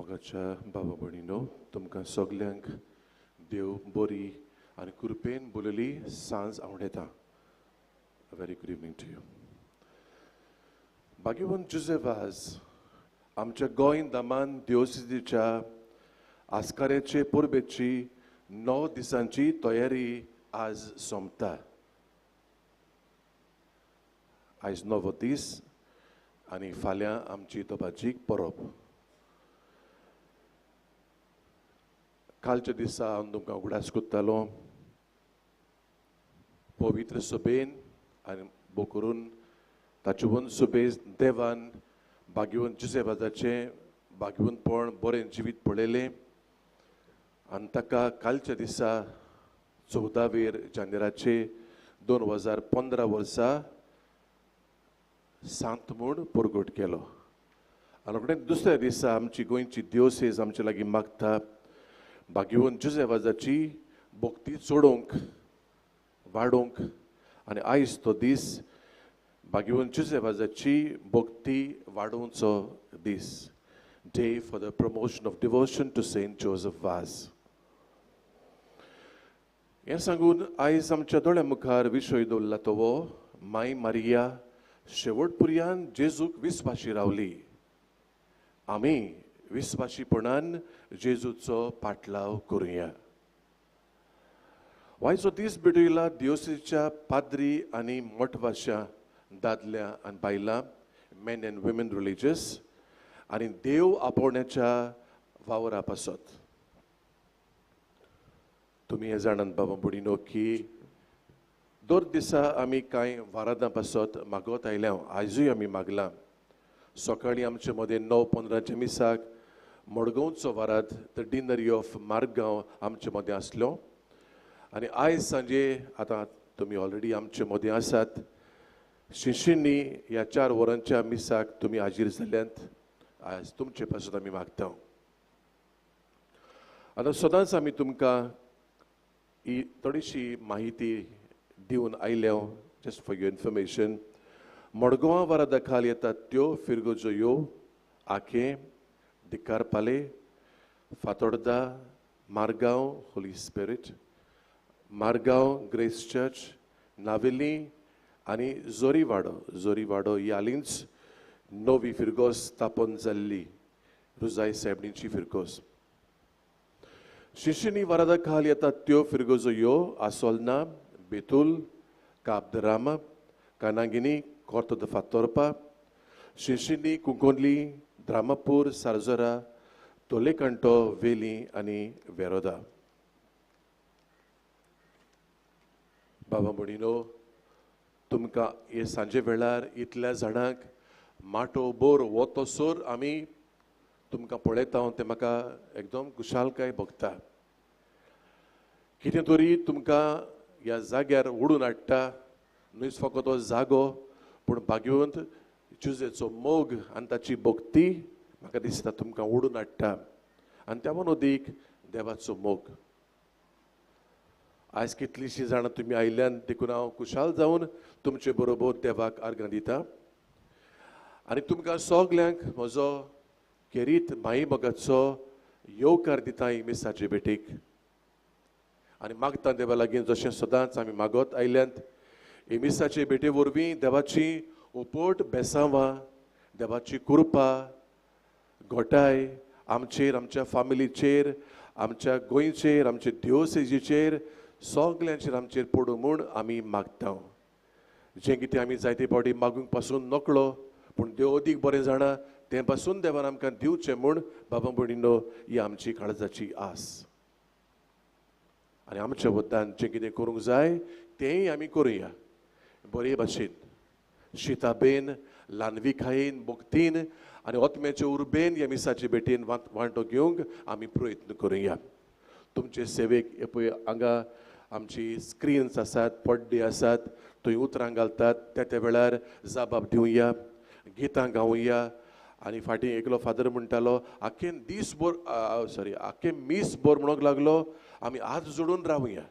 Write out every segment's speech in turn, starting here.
मोगाच्या बाबा भयणीनो तुमकां सगल्यांक देव बरी आनी कृपेन बोलली सांज आवडेता. Very good evening to you. भाग्यवान जुझेवाज आमच्या गोंय दामान दिवोसिदीच्या आस्कारेचे परबेची 9 दिसांची तयारी आज सोंपता. आयज 9 दीस आनी फाल्यां आमची दोबाजीक परब. कालच्या दिसा हांव तुमकां उगडास कोत्तालो पवित्र सभेन आनी भोव करून ताचे सुबेज देवान भाग्यवान जुझेवाजाचें भाग्यवानपण बरें जिवीत पळयलें आनी ताका कालच्या दिसा 14 जानेराचे 2015 वर्सा सांत म्हूण परगट केलो. आनी रोखडेंच दुसऱ्या दिसा आमची गोंयची दिवसेस आमचे लागीं मागता भाग्यवान जुझेवाजाची भक्ती चोडोवंक वाडोवंक आनी आयज तो दीस भाग्यवान जुझेवाजाची भक्ती वाडोवचो दीस. Day for the promotion of devotion to Saint Joseph Vaz. हें सांगून आयज आमच्या दोळ्या मुखार विशय दवरला तो माय मारिया शेवटपर्यंत जेजूक विस्वाशी रावली. आमी विस्वाशीपणान जेजूचो पाटलाव करुया. वायचो दीस भेटयला दिवसेच्या पाद्री आनी मोठवाश्या दादल्या आनी बायलां, मेन एंड विमेन रिलिजियस आनी देव आपोवण्याच्या वावरा पासत. तुमी हे जाणात बाबा बुडीनो की दर दिसा आमी कांय वारादां पासत मागत आयल्या. आयजूय आमी मागलां. सकाळीं आमचे मदें 9:15 मिसाक मडगांवचो वाराद द डिनरी ऑफ मारगांव आमचे मदें आसलो. आनी आयज सांजे आतां तुमी ऑलरेडी आमचे मदें आसात. शिशिनी ह्या 4 वरांच्या मिसाक तुमी हाजीर जाल्यांत. आयज तुमचे पासून आमी मागता. आतां सदांच आमी तुमकां ही थोडीशी माहिती दिवन आयल्या. जस्ट फॉर युअर इन्फॉर्मेशन, मडगांवा वारादा खाल येतात त्यो फिरगोजो यो आखे Dicarpale, Fatorda, Margao Holy Spirit, Margao Grace Church, Navelim आनी जोरीवाडो ही हालींच नवी फिरगोस स्थापन जाल्ली रुजाय साहेबणीची फिरगोस. शिशिनी वारादा खाल येतात त्यो फिरगोजो यो आसोलना, Betul, काबदरामा, कानागिनी, Corto de Fatorpa, Chinchinim, Konkani, Dramapur, Sarzora, Tolecanto, Veli आणि वेरोदा. बाबा बुडीनो तुमकां हे सांजे वेळार इतल्या जाणांक माटो बोर वतोसोर आमी तुमकां पळयता तें म्हाका एकदम खुशालकाय भोगता. कितें तरी तुमकां ह्या जाग्यार ओडून हाडटा. न्हयच फकत तो जागो पूण भाग्यवंत जुझेचो मोग आनी ताची भक्ती म्हाका दिसता तुमकां ओडून हाडटा आनी त्या मदीक देवाचो मोग. आयज कितलींशीं जाणां तुमी आयल्यान देखून हांव खुशाल जावन तुमचे बरोबर देवाक आर्गां दिता. आनी तुमकां सगल्यांक म्हजो केरीत माई मोगाचो येवकार दिता ही मिसाचे भेटेक. आनी मागता देवा लागीं जशें सदांच आमी मागत आयल्यांत ही मिसाचे भेटे वरवीं देवाची उपट बेसांवां, देवाची कृपा घोटाय आमचेर, आमच्या फामिलीचेर, आमच्या गोंयचेर, आमच्या दिवसेजीचेर सगल्यांचेर आमचेर पडूं म्हूण आमी मागता. जें कितें आमी जायते फावटी मागूंक पासून नकळो पूण देव अदीक बरें जाणा तें पासून देवान आमकां दिवचें म्हूण बाबा भयणीनो ही आमची काळजाची आस. आनी आमच्या वद्दान जें कितें करूंक जाय तेंय आमी करुया बरे भाशेन, शिताबेन, ल्हानविकायेन, भक्तीन आनी ओतम्याचे उर्बेन ह्या मिसाचे भेटेन वांटो घेवंक आमी प्रयत्न करुया. तुमचे सेवेक हे पळय हांगा आमची स्क्रिन्स आसात, पड्डे आसात, थंय उतरां घालतात. त्या वेळार जाबाब दिवया, गितां गावया. आनी फाटीं एकलो फादर म्हणटालो आख्खें आख्खें मीस भर म्हणूंक लागलो आमी हात जोडून रावया.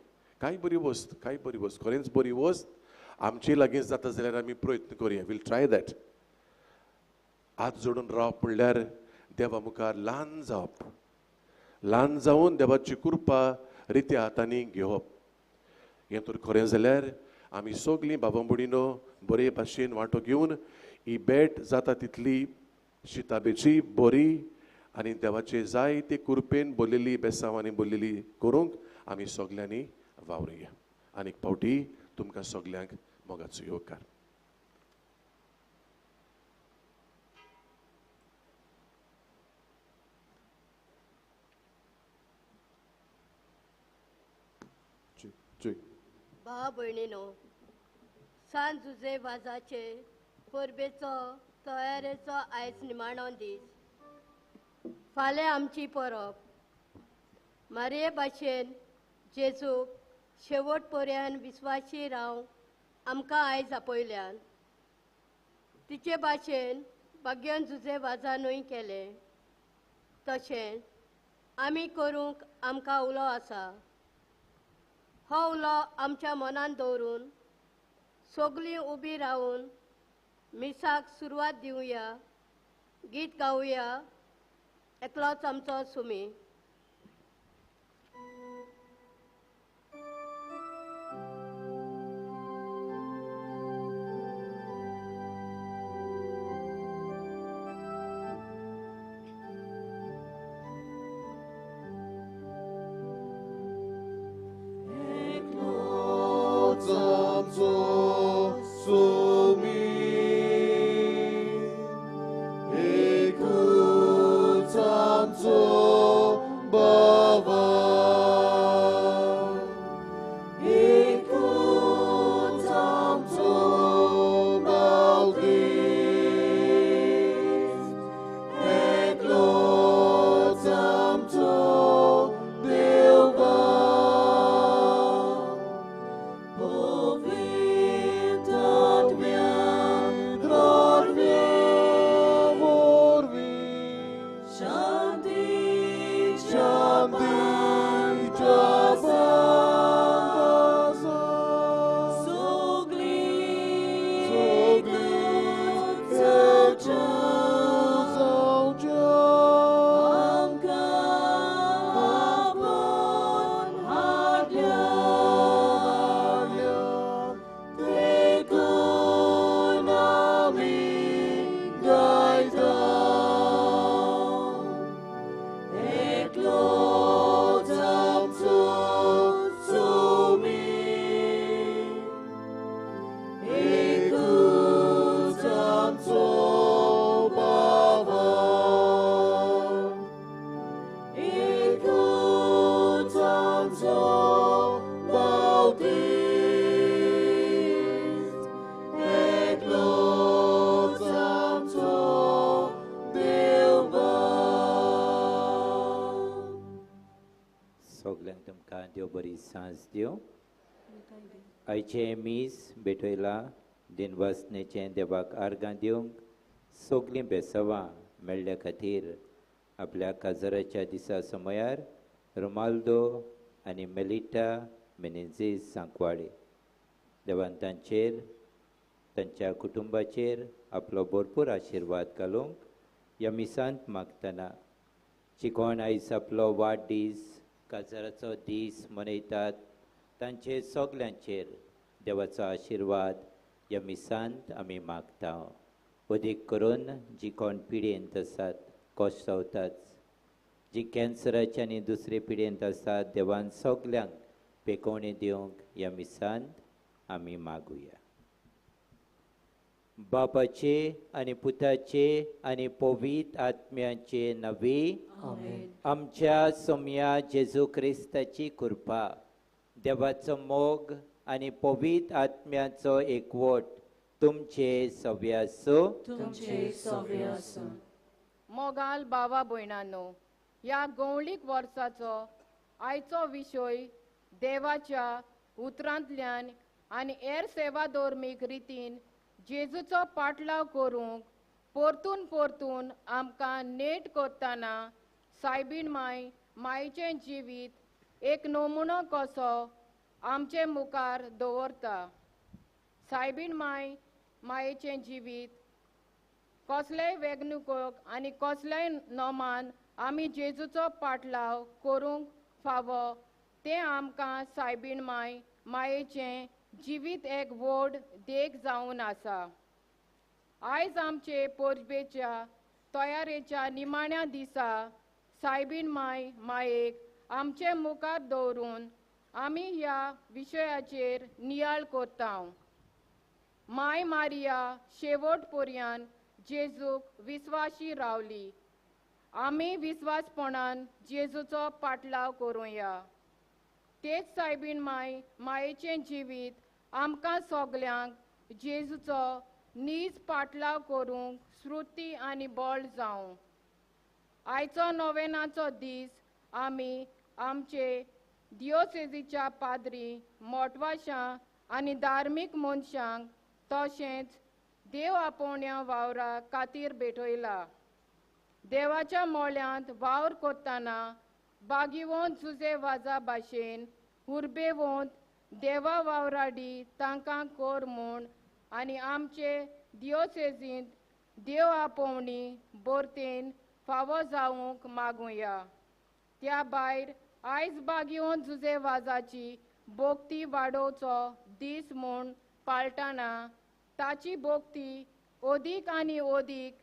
काय बरी वस्त, काय बरी वस्त, खरेंच बरी वस्त. आमचे लागीं जाता जाल्यार आमी प्रयत्न करुया. Will try that. हात जोडून रावप म्हणल्यार देवा मुखार ल्हान जावप, ल्हान जावन देवाची कृपा रित्या हातांनी घेवप. हें तर खरें जाल्यार आमी सगलीं भावां भयणीनो बरे भाशेन वांटो घेवन ही भेट जाता तितली शिताबेची बरी आनी देवाचे जायते कृपेन बोलिल्ली बेसांवांनी बोलिल्ली करूंक आमी सगल्यांनी वावरुया. आनीक फावटी तुमकां सगल्यांक मोगाचो येवकार. भाव भयणीनो, सांत जुजे वाजाचे परबेचो तयारेचो आयज निमाणो दीस. फाल्यां आमची परब. मारये भाशेन जेजूक शेवट पर्यंत विस्वाशी रावंक आमकां आयज आपयल्यान. तिचे भाशेन भाग्यन जुजे वाजानूय केलें. तशेंच आमी करूंक आमकां उलो आसा. हो उलो आमच्या मनान दवरून सगलीं उबी रावून मिसाक सुरवात दिवया. गीत गावया. एकलोच आमचो सुमी. आयचे मीस भेटयला दिनवासनेचे देवाक आर्गां दिवंक सगलीं बेसवां मेळ्ळ्या खातीर आपल्या काजाराच्या दिसा समयार रोमाल्दो आनी मेलिटा मेनेझीस सांकवाळे देवान तांचेर तांच्या कुटुंबाचेर आपलो भरपूर आशिर्वाद घालूंक ह्या मिसांत मागतना जी कोण आयज आपलो वाडदीस काजाराचो दीस मनयतात तांचे सगल्यांचेर देवाचो आशिर्वाद ह्या मिसांत आमी मागता. अदीक करून जी कोण पिडेंत आसात कश्ट जावतात, जी कॅन्सराचे आनी दुसरे पिडेंत आसात देवान सगल्यांक पेकोवणी दिवंक ह्या मिसांत आमी मागुया. बापाचे आनी पुताचे आनी पवित्र आत्म्याचे नवी आमच्या सोम्या जेजू क्रिस्ताची कृपा देवाचो मोग आनी पवित्र आत्म्याचो एकवट तुमचे सव्या आसूं. मोगाल बावा भयणांनो, ह्या गवळीक वर्साचो आयचो विशय देवाच्या उतरांतल्यान आनी हेर सेवा धर्मीक रितीन जेजूचो पाटलाव करूंक परतून परतून आमकां नेट करतना सायबीण मायेचें जिवीत एक नमुनो कसो आमचे मुखार दवरता. सायबीण मायेचें जिवीत कसलेय वेगणुकोक आनी कसलेय नोमान आमी जेजूचो पाटलाव करूंक फावो तें आमकां सायबीण मायेचें जिवीत एक व्हड देख जावन आसा. आयज आमचे पोरबेच्या तयारेच्या निमाण्या दिसा सायबीण मायेक आमचे मुखार दवरून आमी ह्या विशयाचेर नियाळ कोत्तांव. माय मारिया शेवट पर्यान जेजूक विस्वाशी रावली. आमी विस्वासपणान जेजूचो पाटलाव करूया. तेच सायबीण मायेचें जिवीत आमकां सगल्यांक जेजूचो नीज पाटलाव करूंक श्रुती आनी बळ जावं. आयचो नोवेनाचो दीस आमी आमचे दियोसेसीच्या पाद्री, मोटवाशां आनी धार्मीक मनशांक तशेंच देव आपोवण्या वावरा खातीर भेटयला. देवाच्या मोळ्यांत वावर कोत्ताना बागीवंत जुजे वाजा भाशेन उर्बेवंत देवा वावराडी तांकां कोर म्हूण आनी आमचे दियोसेसींत देव आपोवणी बोरतेन फावो जावंक मागुया. त्या भायर आयज बागीवंत जुजे वाजाची बोगती वाडोवचो दीस म्हूण पाळटना ताची बोगती ओदीक आनी ओदीक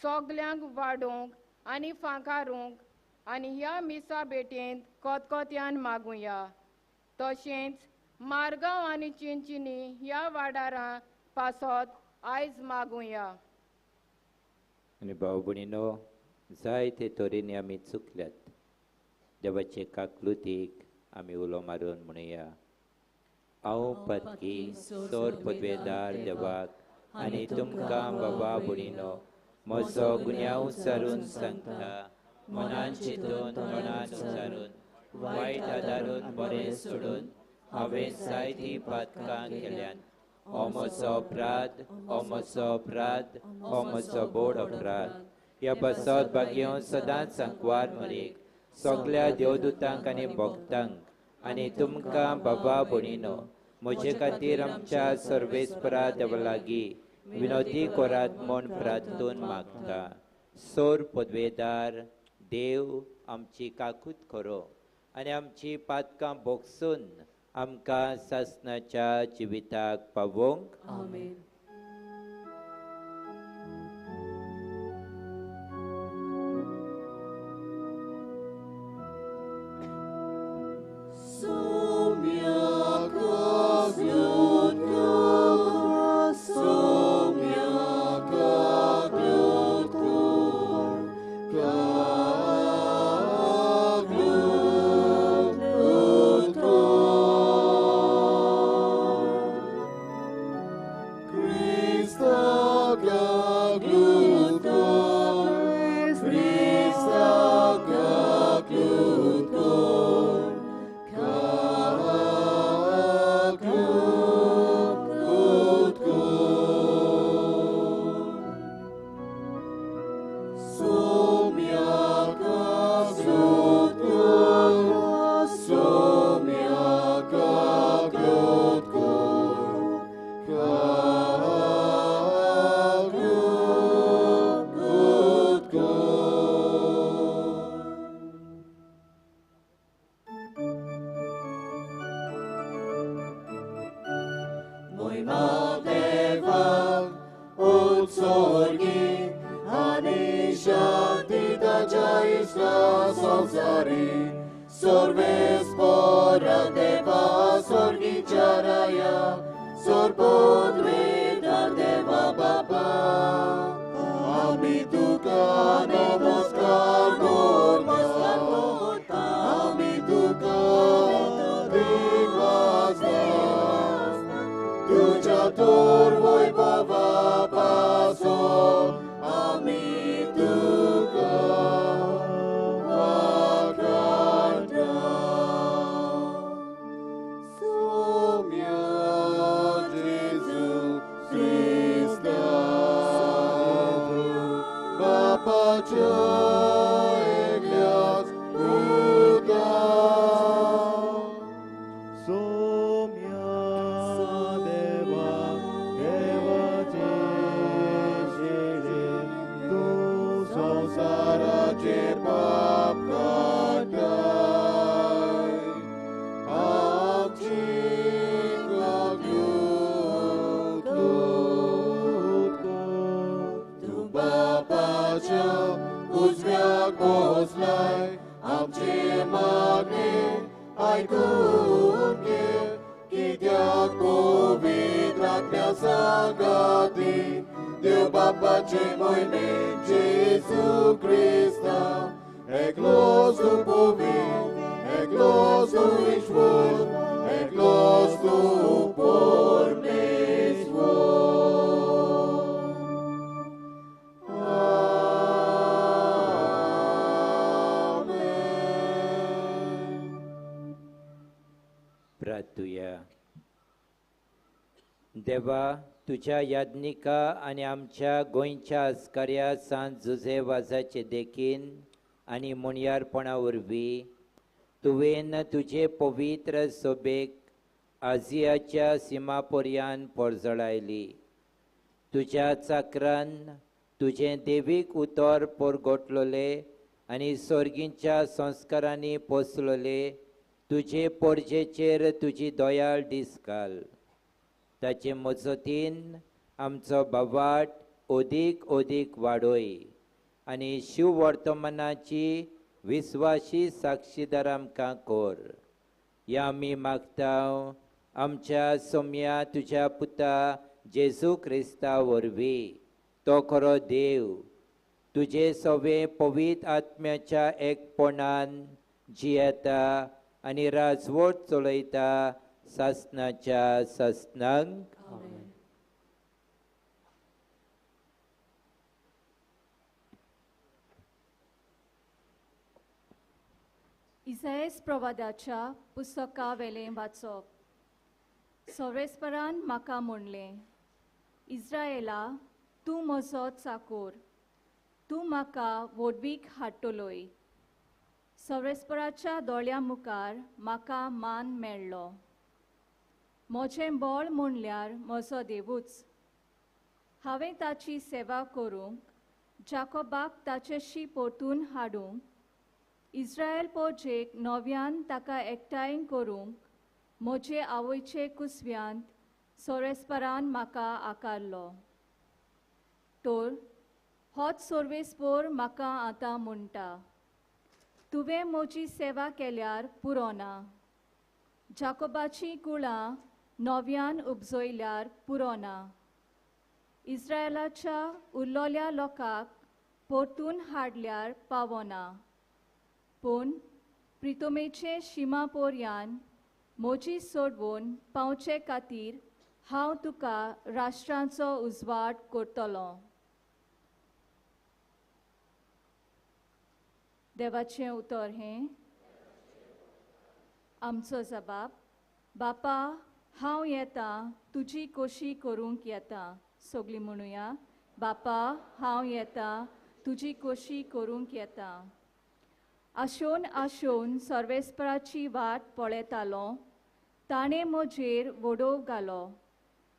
सगल्यांक वाडोवंक आनी फांकारूंक आनी ह्या मिसा भेटेंत कोतकोत्यान मागुया. तशेंच मारगांव आनी चिंचिनी ह्या वाठारां पासत आयज मागुया. आनी भाव भयणीनो, जायते तरेनी आमी चुकल्यात. देवाचे काकलुतीक आमी उलो मारून म्हणुया. हांव पत्की सोर पदवेदार देवाक आनी तुमकां बाबा भयणीनो म्हजो गुन्यांव सारून सांगता. मनान चिंतून मनान विचारून वायट आदारून बरें सोडून हांवें जायतीं पातकां केल्यान. हो म्हजो अपराध, हो म्हजो अपराध, हो म्हजो बोड अपराध. ह्या बसत बागयो सदांच सांकवार मरेक सगल्या देवदूतांक आनी भक्तांक आनी तुमकां बाबा भयणीनो म्हजे खातीर आमच्या सर्वेस्परा देवा लागीं विनोदी करात म्हूण प्रार्थून मागता. सोर पदवेदार देव आमची काकूत करो आनी आमची पातकां भोगसून आमकां सासणाच्या जिविताक पावोवंक. आमेन. देव बापाचे मोहिमेत जेजू क्रिस्ता एकलोच तूं पवित्र एकलोच तूं ईश्वर एकलोच तूं परमेश्वर प्रार्थूया. देवा, तुझ्या याज्ञिका आणि आमच्या गोंयच्या आस्कार्या सांत जुझेवाजाचे देखीन आणि मुणयारपणा वरवीं तुवें तुझे पवित्र सोबेक आजियाच्या सिमापर्यान परजळायली. तुझ्या चाकरान तुझे देवीक उतर परगोटलोले आनी सर्गींच्या संस्कारांनी पोसलोले तुझे पोरजेचेर तुजी दयाळ दीस घाल. ताचे मजतीन आमचो बावाट ओदीक ओदीक वाडोय आनी शिव वर्तमानाची विस्वाशी साक्षीदार आमकां कोर. या आमी मागता आमच्या सोम्या तुझ्या पुता जेजू क्रिस्ता वरवीं. तो खरो देव तुझे सवे पवित्र आत्म्याच्या एकपणान जियेता आनी राजवट चलयता सासनाच्या सासनांक. इसायस प्रवादाच्या पुस्तका वेलें वाचप. सोरेस्परान म्हाका म्हणलें, इस्रायेला, तूं म्हजो चाकोर, तूं म्हाका वडवीक हाडटलोय. सोरेस्पराच्या दोळ्या मुखार म्हाका मान मेळ्ळो. म्हजें बळ म्हणल्यार म्हजो देवूच. हांवें ताची सेवा करूंक, जाकोबाक ताचेशी परतून हाडूंक, इस्रायल पोरजेक नव्यान ताका एकठांय करूंक म्हजे आवयचे कुसव्यांत सोरेस्परान म्हाका आकारलो. तर होच सोर्वेस्पोर म्हाका आतां म्हणटा, तुवें म्हजी सेवा केल्यार पुरो ना. जाकोबाची कुळां नव्यान उपजयल्यार पुरो ना. इस्रायलाच्या उरलोल्या लोकांक परतून हाडल्यार पावो ना. पूण प्रितोमेचे शिमा पोरयान म्हजी सोडवून पावचे खातीर हांव तुका राष्ट्रांचो उजवाड करतलो. देवाचें उतर हें. आमचो जबाब, बापा, हांव येतां, तुजी खोशी करूंक येतां. सगळीं म्हणुया, बापा, हांव येतां, तुजी खोशी करूंक येतां. आशोन आशोन सर्वेस्पराची वाट पळयतालो, ताणें म्हजेर वडो घालो,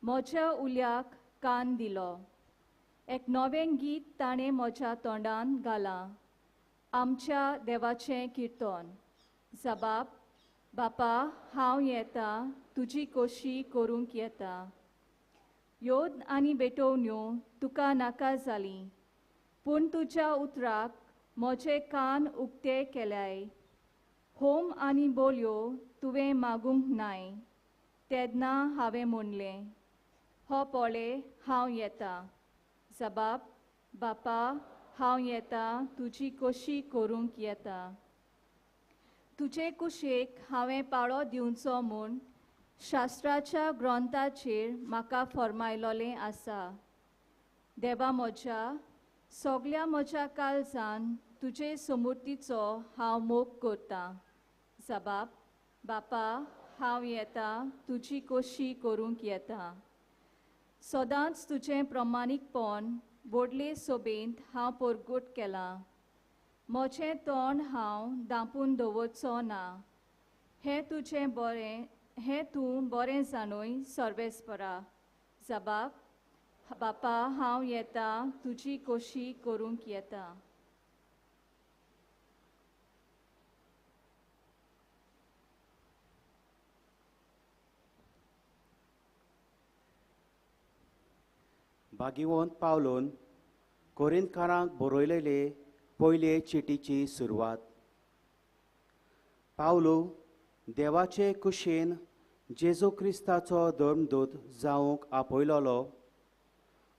म्हज्या उल्याक कान दिलो. एक नवें गीत ताणें म्हज्या तोंडान घालां, आमच्या देवाचें किर्तन. जबाब, बापा, हांव येतां, तुजी खोशी करूंक येतां. योद आनी बेटोवण्यो तुका नाका जालीं, पूण तुज्या उतराक म्हजे कान उक्ते केल्याय. होम आनी बोलयो तुवें मागूंक नाय. तेन्ना हांवें म्हणलें, हो पळय, हांव येतां. जबाब, बापा, हांव येतां, तुजी खोशी करूंक येतां. तुजे कुशेक हांवें पाळो दिवचो म्हूण शास्त्राच्या ग्रंथाचेर म्हाका फर्मायलोलें आसा. देवा म्हज्या, सगल्या म्हज्या काळजान तुजे समृद्धीचो हांव मोग करतां. जबाब, बापा, हांव येतां, तुजी खोशी करूंक येतां. सदांच तुजें प्रमाणीकपण व्हडले सोबेंत हांव परगट केलां. म्हजें तोंड हांव धांपून दवरचो ना. हें तूं बरें जाणूय सर्वेस्परा. जबाब, बापा, हांव येतां, तुजी खोशी करूंक येतां. भागिवंत पावलोन कोरिंतकारांक बरयलेले पयले चिटीची सुरवात. पावलो देवाचे कुशेन जेजू क्रिस्ताचो धर्मदूत जावंक आपयलोलो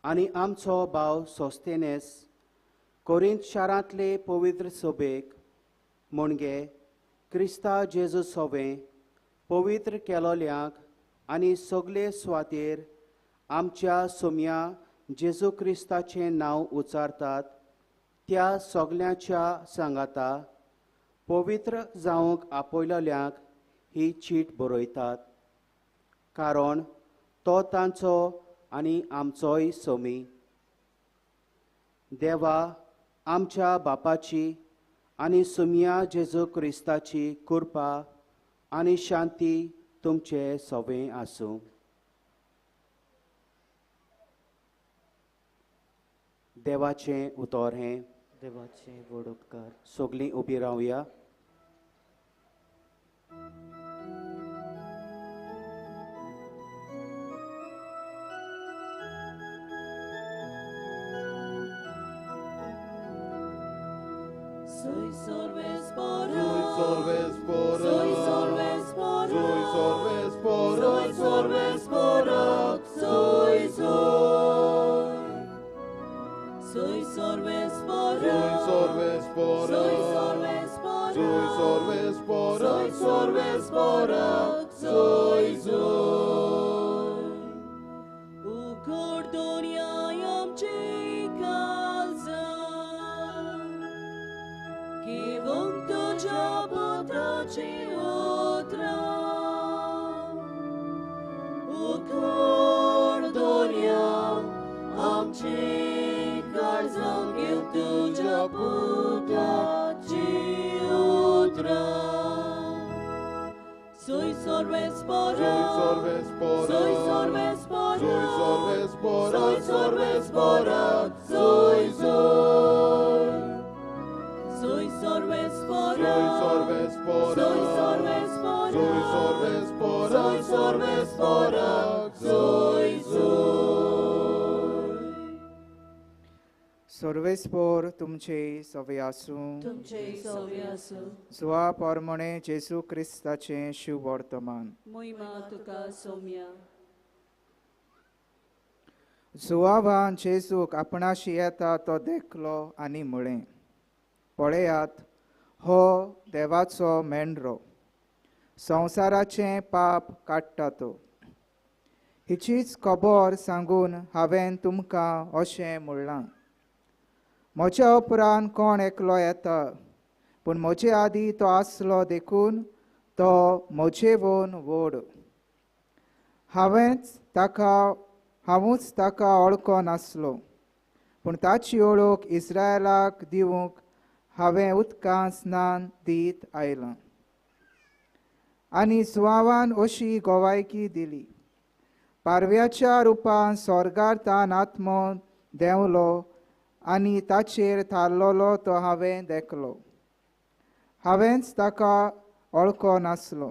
आनी आमचो भाव सोस्तेनेस कोरिंथ शारांतले पवित्र सभेक म्हणगे क्रिस्ता जेजू सवें पवित्र केलोल्यांक आनी सगळे सुवातेर आमच्या सोम्या जेजू क्रिस्ताचें नांव उच्चारतात त्या सगळ्यांच्या सांगाता पवित्र जावंक आपयलोल्यांक ही चीट बरयतात कारण तो तांचो आनी आमचोय सोमी देवा आमच्या बापाची आनी सोम्या जेजू क्रिस्ताची कृपा आनी शांती तुमचे सवें आसूं. देवाचें उतर हें देवाचें वडोपकार सगळीं उबी रावया. Soy sorbes por Soy sorbes por Soy sorbes por Soy sorbes por Soy sorbes por Soy Soy sorbes por Soy sorbes por Soy sorbes por Soy sorbes por Soy sorbes por Soy O cordonia amci calza Che vonto già potraci otra O cordonia amci calza Che tu già potraci otra Soy sorbes por Soy sorbes por Soy sorbes por Soy sorbes por Soy sorbes por Soy Soy sorbes por Soy sorbes por Soy sorbes por Soy sorbes por Soy sorbes por Soy सर्वेस्पोर तुमचे सवे आसूं. तुमचे सवे आसूं. जुवा पोरमणे जेजू क्रिस्ताचें शुभ वर्तमान. मोहिमा तुका सौम्या. जुवावान जेजूक आपणाशी येता तो देखलो आनी म्हळें पळयात हो देवाचो मेंढरो संवसाराचें पाप काडटा तो. हिचीच खबर सांगून हांवें तुमकां अशें म्हणलां म्हज्या उपरांत कोण एकलो येता पूण म्हजे आदीं तो आसलो देखून तो म्हजेवन व्हड. हांवूच ताका वळखो नासलो पूण ताची ओळख इस्रायलाक दिवंक हांवें उदकांत स्नान दीत आयलां. आनी सुवावान अशी गोवायकी दिली पारव्याच्या रुपान स्वर्गांतान आत्मो देंवलो आनी ताचेर थारलोलो तो हांवें देखलो. हांवेंच ताका वळखो नासलो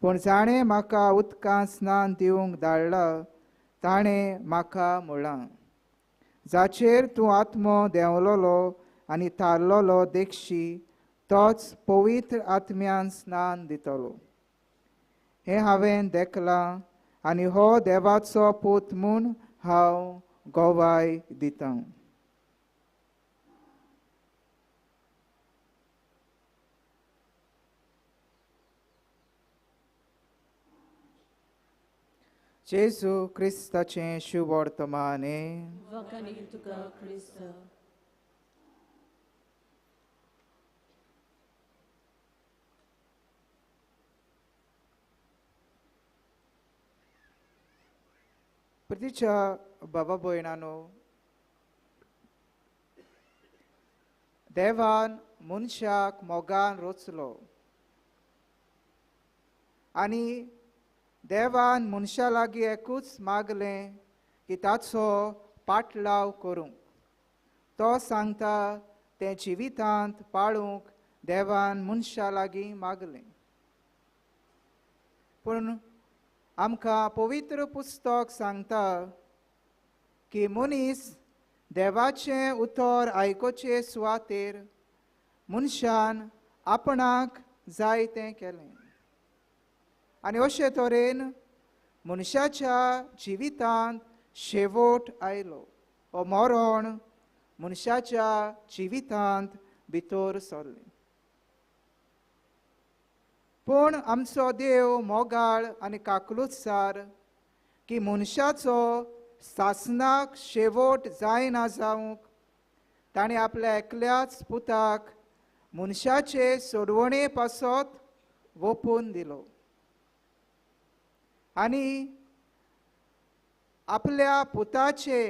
पूण जाणें म्हाका उदकांत स्नान दिवंक धाडला ताणें म्हाका म्हळां जाचेर तूं आत्मो देंवलोलो आनी थारलोलो देखशी तोच पवित्र आत्म्यान स्नान दितलो. हें हांवें देखलां आनी हो देवाचो पूत म्हूण हांव गोवाय दितां. जेजू क्रिस्ताचें शुभ वर्तमान वखणी तुका क्रिस्त. प्रतीच्या बाबा भयणानो देवान मनशाक मोगान रचलो आनी देवान मनशा लागीं एकूच मागलें की ताचो पाटलाव करूंक. तो सांगता तें जिवितांत पाळूंक देवान मनशा लागीं मागलें. पूण आमकां पवित्र पुस्तक सांगता की मनीस देवाचें उतर आयकोचे सुवातेर मनशान आपणाक जाय तें केलें आनी अशे तरेन मनशाच्या जिवितांत शेवट आयलो हो मरण मनशाच्या जिवितांत भितर सरलें. पूण आमचो देव मोगाळ आनी काकलुतसार की मनशाचो सासनाक शेवट जायना जावंक ताणें आपल्या एकल्याच पुताक मनशाचे सोडवणे पासत ओपून दिलो आनी आपल्या पुताचे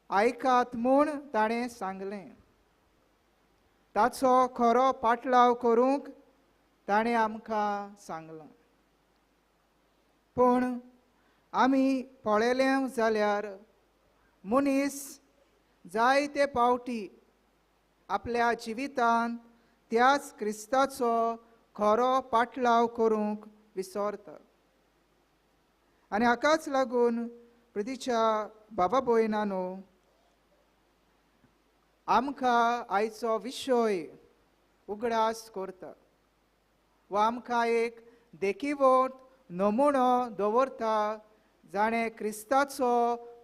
आयकात म्हूण ताणें सांगलें. ताचो खरो पाटलाव करूंक ताणें आमकां सांगलां. पूण आमी पळयलें जाल्यार मनीस जायते फावटी आपल्या जिवितांत त्याच क्रिस्ताचो खरो पाटलाव करूंक विसरता. आनी हाकाच लागून प्रितीच्या बाबा भयणानो, आमकां आयचो विशय उगडास करता वा आमकां एक देखीवट नमुनो दवरता जाणें क्रिस्ताचो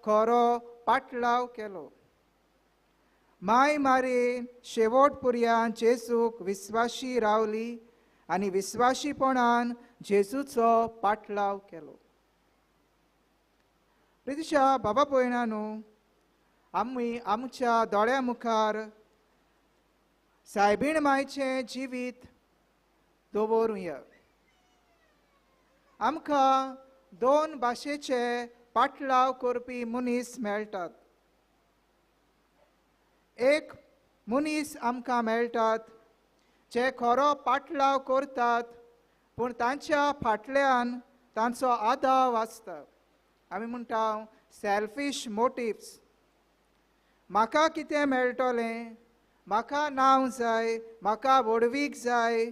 खरो पाटलाव केलो. माय मारेन शेवट पर्यंत जेजूक विस्वाशी रावली आनी विस्वाशीपणान जेजूचो पाटलाव केलो. प्रितीच्या बाबा भयणानो, आमी आमच्या दोळ्या मुखार सायबीण मायचें जिवीत दवरुया. आमकां दोन भाशेचे पाटलाव करपी मनीस मेळटात. एक मनीस आमकां मेळटात जे खरो पाटलाव करतात पूण तांच्या फाटल्यान तांचो आदाव आसता. आमी म्हणटा सेल्फीश मोटिव्स. म्हाका कितें मेळटलें, म्हाका नांव जाय, म्हाका वडवीक जाय,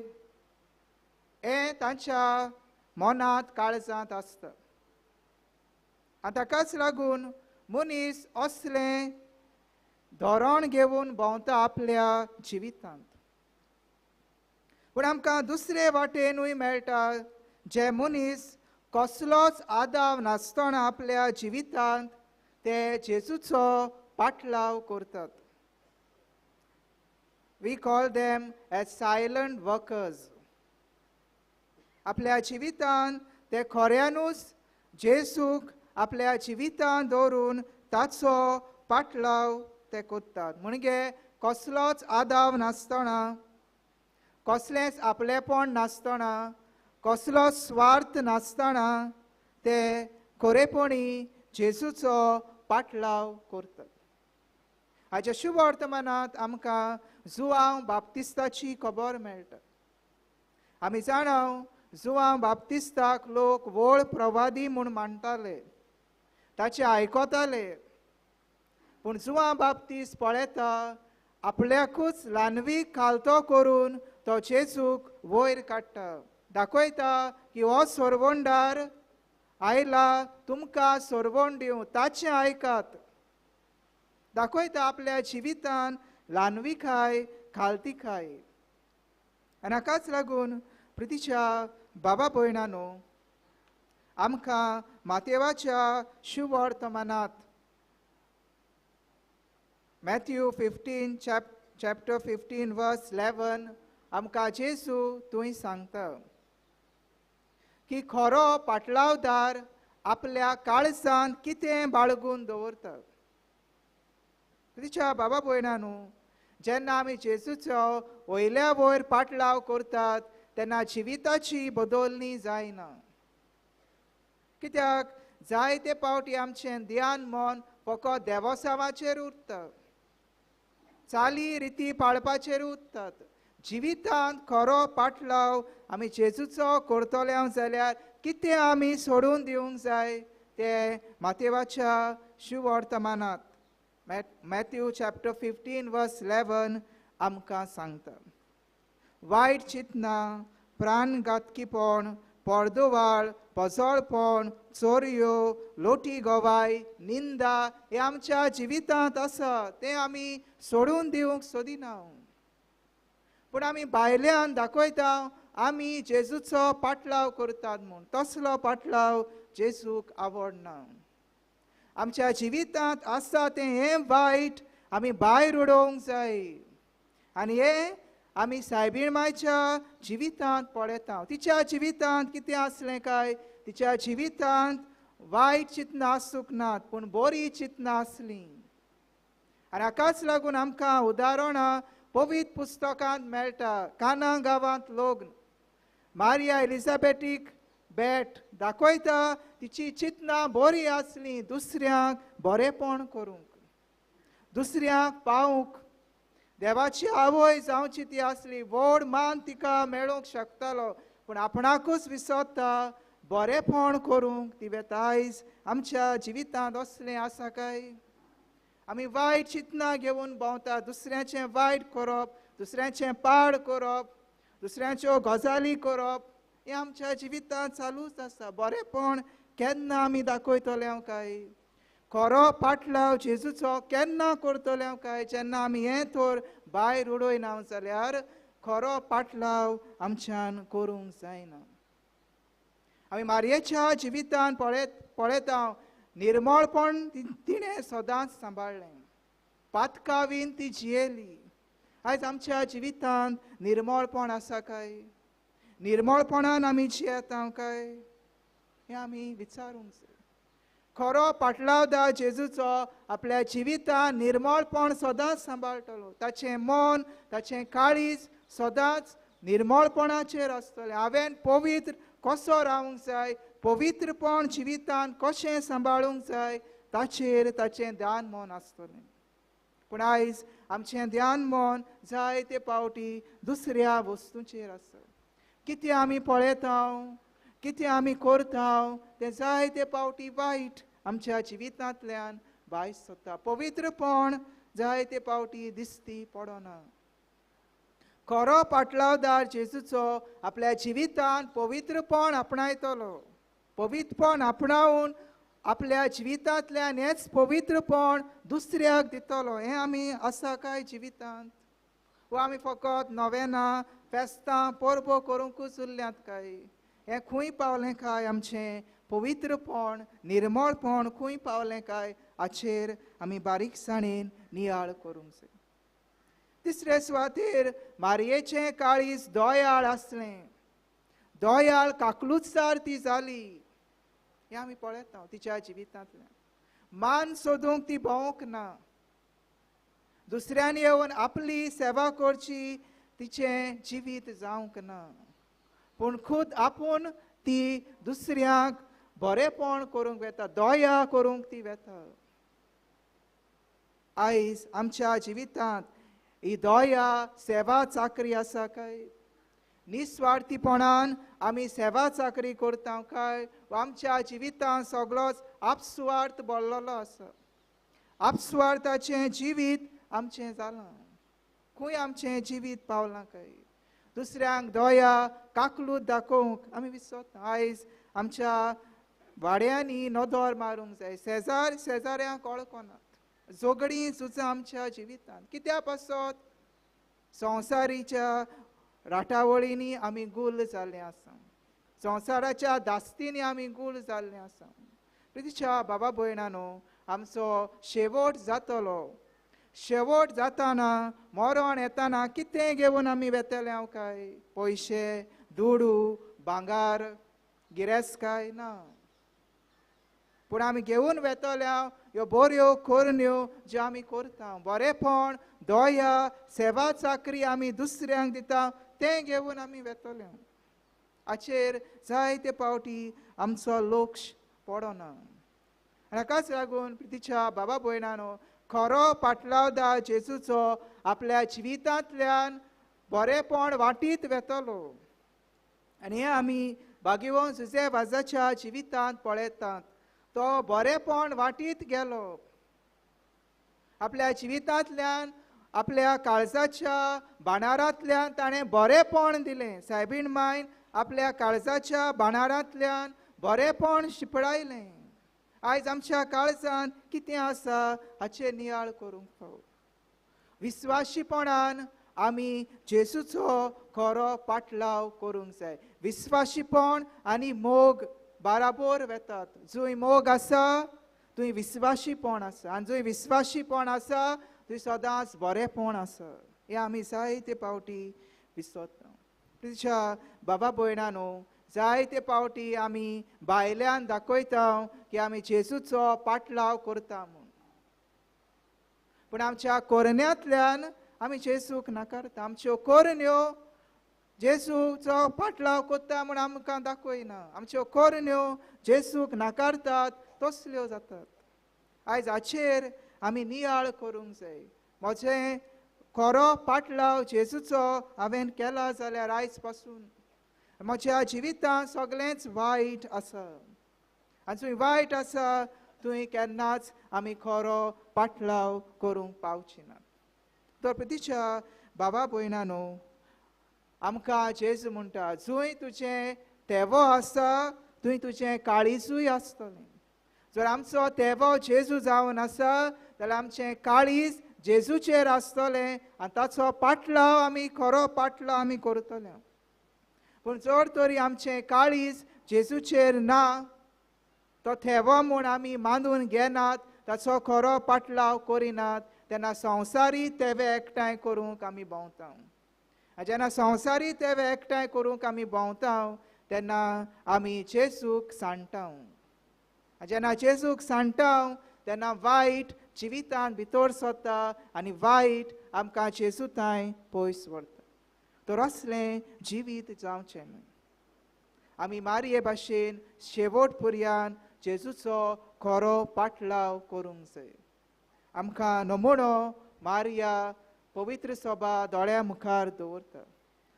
हें तांच्या मनांत काळजांत आसता. आनी ताकाच लागून मनीस असलें धोरण घेवन भोंवता आपल्या जिवितांत. पूण आमकां दुसरे वाटेनूय मेळटा जे मनीस कसलोच आदाव नासतना आपल्या जिवितांत ते जेजूचो पाटलाव करतात. We call them as silent workers. आपल्या जिवितांत ते खऱ्यानूच जेजूक आपल्या जिवितांत दवरून ताचो पाटलाव ते करतात. म्हणजे कसलोच आदाव नासतना, कसलेंच आपलेपण नासतना, कसलो स्वार्थ नासतना ते खरेपणी जेजूचो पाटलाव करतात. हाच्या शुभ वर्तमानांत आमकां जुआंव बाप्तिस्ताची खबर मेळटा. आमी जाणाव जुआंव बाप्तिस्ताक लोक व्हड प्रवादी म्हूण मानताले, ताचे आयकताले. पूण जुआंव बाप्तिस्त पळयता आपल्याकूच ल्हानवीक खालतो करून तो जेजूक वयर काडटा. दाखयता की हो सोरवंडार आयला तुमकां सोरवण दिवं, ताचें आयकात. दाखयता आपल्या जिवितांत ल्हानविकाय खालतीकाय. आनी हाकाच लागून प्रितीच्या बाबा भयणानो, आमकां मातेवाच्या शुभ वर्तमानांत मॅथ्यू 15 chapter 15 verse 11 आमकां जेजू थंय सांगता की खरो पाटलावदार आपल्या काळजांत कितें बाळगून दवरता. प्रितीच्या बाबा भयणानो, जेन्ना आमी जेजूचो वयल्या वयर पाटलाव करतात तेन्ना जिविताची बदलणी जायना. कित्याक जायते फावटी आमचें ध्यान मन फकत देवोसावाचेर उरता, चाली रिती पाळपाचेर उरतात. जिवितांत खरो पाटलाव आमी जेजूचो करतले जाल्यार कितें आमी सोडून दिवंक जाय ते मातेवाच्या शुभ वर्तमानांत मॅथ्यू chapter 15 verse 11 आमकां सांगता. वायट चिंतना, प्राणघातकीपण, पर्दोवाळ, पजळपण, चोरयो, लोटी गोवाय, निंदा हे आमच्या जिवितांत आसा. ते आमी सोडून दिवंक सोदिना. पूण आमी भायल्यान दाखयता आमी जेजूचो पाटलाव करतात म्हूण. तसलो पाटलाव जेजूक आवडना. आमच्या जिवितांत आसा तें हें वायट आमी भायर उडोवंक जाय आनी हे आमी सायबीण मायच्या जिवितांत पळयता. तिच्या जिवितांत कितें आसलें काय, तिच्या जिवितांत वायट चिंतनां आसूंक नात पूण बरीं चिंतनां आसलीं. आनी हाकाच लागून आमकां उदाहरणां पवित्र पुस्तकांत मेळटा. काना गांवांत लग्न, मारिया एलिझाबेथीक भेट दाखयता तिची चिंतनां बरीं आसलीं दुसऱ्यांक बरेंपण करूंक, दुसऱ्यांक पावूंक. देवाची आवय जावची ती आसली, व्हड मान तिका मेळूंक शकतालो पूण आपणाकूच विसरता बरेंपण करूंक ती वेता. आयज आमच्या जिवितांत असलें आसा काय? आमी वायट चिंतनां घेवन भोंवता, दुसऱ्याचें वायट करप, दुसऱ्याचें पाड करप, दुसऱ्याच्यो गजाली करप, हें आमच्या जिवितांत चालूच आसा. बरेंपण केन्ना आमी दाखयतले काय? खरो पाटलाव जेजूचो केन्ना करतले काय? जेन्ना आमी हें तर भायर उडयना जाल्यार खरो पाटलाव आमच्यान करूंक जायना. आमी मारयेच्या जिवितांत पळयता निर्मळपण तिणें सदांच सांबाळ्ळें, पातकावीन ती जियेली. आयज आमच्या जिवितांत निर्मळपण आसा काय? निर्मळपणान आमी जियेता काय? हें आमी विचारूंक जाय. खरो पाटलावदार जेजूचो आपल्या जिवितांत निर्मळपण सदांच सांबाळटलो. ताचें मन, ताचें काळीज सदांच निर्मळपणाचेर आसतलें. हांवें पवित्र कसो रावंक जाय, पवित्रपण जिवितांत कशें सांबाळूंक जाय ताचेर ताचें ध्यान मन आसतलें. पूण आयज आमचें ध्यान मन जायते फावटी दुसऱ्या वस्तूंचेर आसा. कितें आमी पळयता, कितें आमी करता तें जायते फावटी वायट आमच्या जिवितांतल्यान भायर सरता. पवित्रपण जायते फावटी दिसती पडना. खरो पाटलावदार जेजूचो आपल्या जिवितांत पवित्रपण आपणायतलो. पवित्रपण आपणावून आपल्या जिवितांतल्यान हेंच पवित्रपण दुसऱ्याक दितलो. हें आमी आसा काय जिवितांत? वा आमी फकत नोवेना, फेस्तां, परबो करूंकूच उरल्यांत काय? हें खंय पावलें काय? आमचें पवित्रपण, निर्मळपण खंय पावलें काय? हाचेर आमी बारीकसाणेन नियाळ करूंक जाय. तिसरे सुवातेर मारयेचें काळीज दोयाळ आसलें. दोयाळ काकलुसार ती जाली. हें आमी पळयता तिच्या जिवितांतल्यान. मान सोदूंक ती भोंवूंक ना. दुसऱ्यांनी येवन आपली सेवा करची तिचें जिवीत जावंक ना. पूण खूद आपूण ती दुसऱ्यांक बरेंपण करूंक वेता, दया करूंक ती वेता. आयज आमच्या जिवितांत ही दया सेवा चाकरी आसा काय? निस्वार्थीपणान आमी सेवा चाकरी करता काय? आमच्या जिवितांत सगळोच आपसुवार्थ भरलेलो आसा. आपसुवार्थाचें जिवीत आमचें जालां. खंय आमचें जिवीत पावलां काय? दुसऱ्यांक दया काकलूत दाखोवंक आमी विसरता. आयज आमच्या वाड्यांनी नदर मारूंक जाय. शेजार शेजाऱ्यांक वळखनात. झगडीं झुजां आमच्या जिवितांत कित्या पासत? संवसारीच्या राटावळींनी आमी गुल जाल्ले आसा. संवसाराच्या दास्तींनी आमी गुल जाल्ले आसा. प्रितीच्या बाबा भयणांनो, आमचो शेवट जातलो. शेवट जाताना मरण येताना कितें घेवन आमी वेतले काय? पयशे, दुडू, भांगार, गिरेस्काय ना. पूण आमी घेवन वेतल्या ह्यो बऱ्यो करण्यो ज्यो आमी करता. बरेंपण, दया, सेवा चाकरी आमी दुसऱ्यांक दिता तें घेवन आमी वेतले. हाचेर जायते फावटी आमचो लक्ष पडना. हाकाच लागून प्रितीच्या बाबा भयणांनो, खरो पाटलावदार जेजूचो आपल्या जिवितांतल्यान बरेंपण वाटीत वेतलो. आनी हें आमी भागिवंत जुझेवाजाच्या जिवितांत पळयतात. तो बरेंपण वाटीत गेलो. आपल्या जिवितांतल्यान, आपल्या काळजाच्या भांडारांतल्यान ताणें बरेंपण दिलें. सायबीण मायन आपल्या काळजाच्या भांडारांतल्यान बरेंपण शिपडायलें. आयज आमच्या काळजांत कितें आसा हाचेर नियाळ करूंक फाव. विस्वाशीपणान आमी जेजूचो खरो पाटलाव करूंक जाय. विस्वाशीपण आनी मोग बाराबर वेतात. जंय मोग आसा तुवें विस्वाशीपण आसा आनी जंय विस्वाशीपण आसा थंय सदांच बरेंपण आसा हें आमी जायते फावटी विसरता तुज्या बाबा भयणानो जायते फावटी आमी भायल्यान दाखयता की आमी जेजूचो पाटलाव करता म्हूण पूण आमच्या कोरण्यांतल्यान आमी जेजूक नाकारता आमच्यो कोरण्यो जेजूचो पाटलाव करता म्हूण आमकां दाखयना आमच्यो कोरण्यो जेजूक नाकारतात तसल्यो जातात आयज हाचेर आमी नियाळ करूंक जाय म्हजें खरो पाटलाव जेजूचो हांवें केला जाल्यार आयज पासून म्हज्या जिवितांत सगळेंच वायट आसा आनी थंय वायट आसा थंय केन्नाच आमी खरो पाटलाव करूंक पावची ना तर प्रतीच्या बाबा भयणानो आमकां जेजू म्हणटा जंय तुजें तेवो आसा थंय तुजें काळीजूय आसतलें जर आमचो तेवो जेजू जावन आसा जाल्यार आमचें काळीज जेजूचेर आसतलें आनी ताचो पाटलाव आमी खरो पाटलाव आमी करतले पूण जर तरी आमचें काळीज जेजूचेर ना तो थेवो म्हूण आमी मानून घेनात ताचो खरो पाटलाव करिनात तेन्ना संवसारी तेवे एकठांय करूंक आमी भोंवता जेन्ना संवसारी तेवे एकठांय करूंक आमी भोंवता तेन्ना आमी जेजूक सांडटा जेन्ना जेजूक सांडटा तेन्ना वायट जिवितांत भितर सरता आनी वायट आमकां जेजू थंय पयस व्हरता तर असलें जिवीत जावचें न्हय आमी मारये भाशेन शेवट पर्यान जेजूचो खरो पाटलाव करूंक जाय आमकां नमुनो मारिया पवित्र सभा दोळ्या मुखार दवरता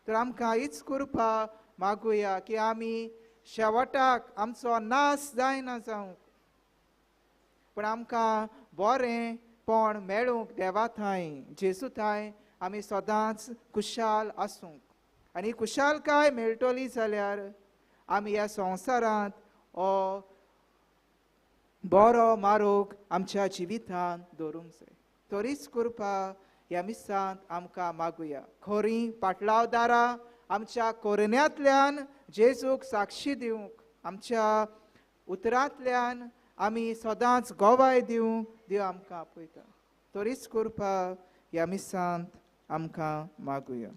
तर आमकां हीच कृपा मागुया की आमी शेवटाक आमचो नाश जायना जावंक पूण आमकां बरेंपण मेळूंक देवा थंय जेजू थंय आमी सदांच खुशाल आसूंक आनी खुशालकाय मेळटली जाल्यार आमी ह्या संवसारांत हो बरो मारूक आमच्या जिवितांत दवरूंक जाय तरीच कृपा ह्या मिसांत आमकां मागुया खरी पाटलावदारां आमच्या कोरण्यांतल्यान जेजूक साक्षी दिवंक आमच्या उतरांतल्यान आमी सदांच गोवाय दिवंक देव आमकां आपयता तरीच कृपा ह्या मिसांत आमकां मागुया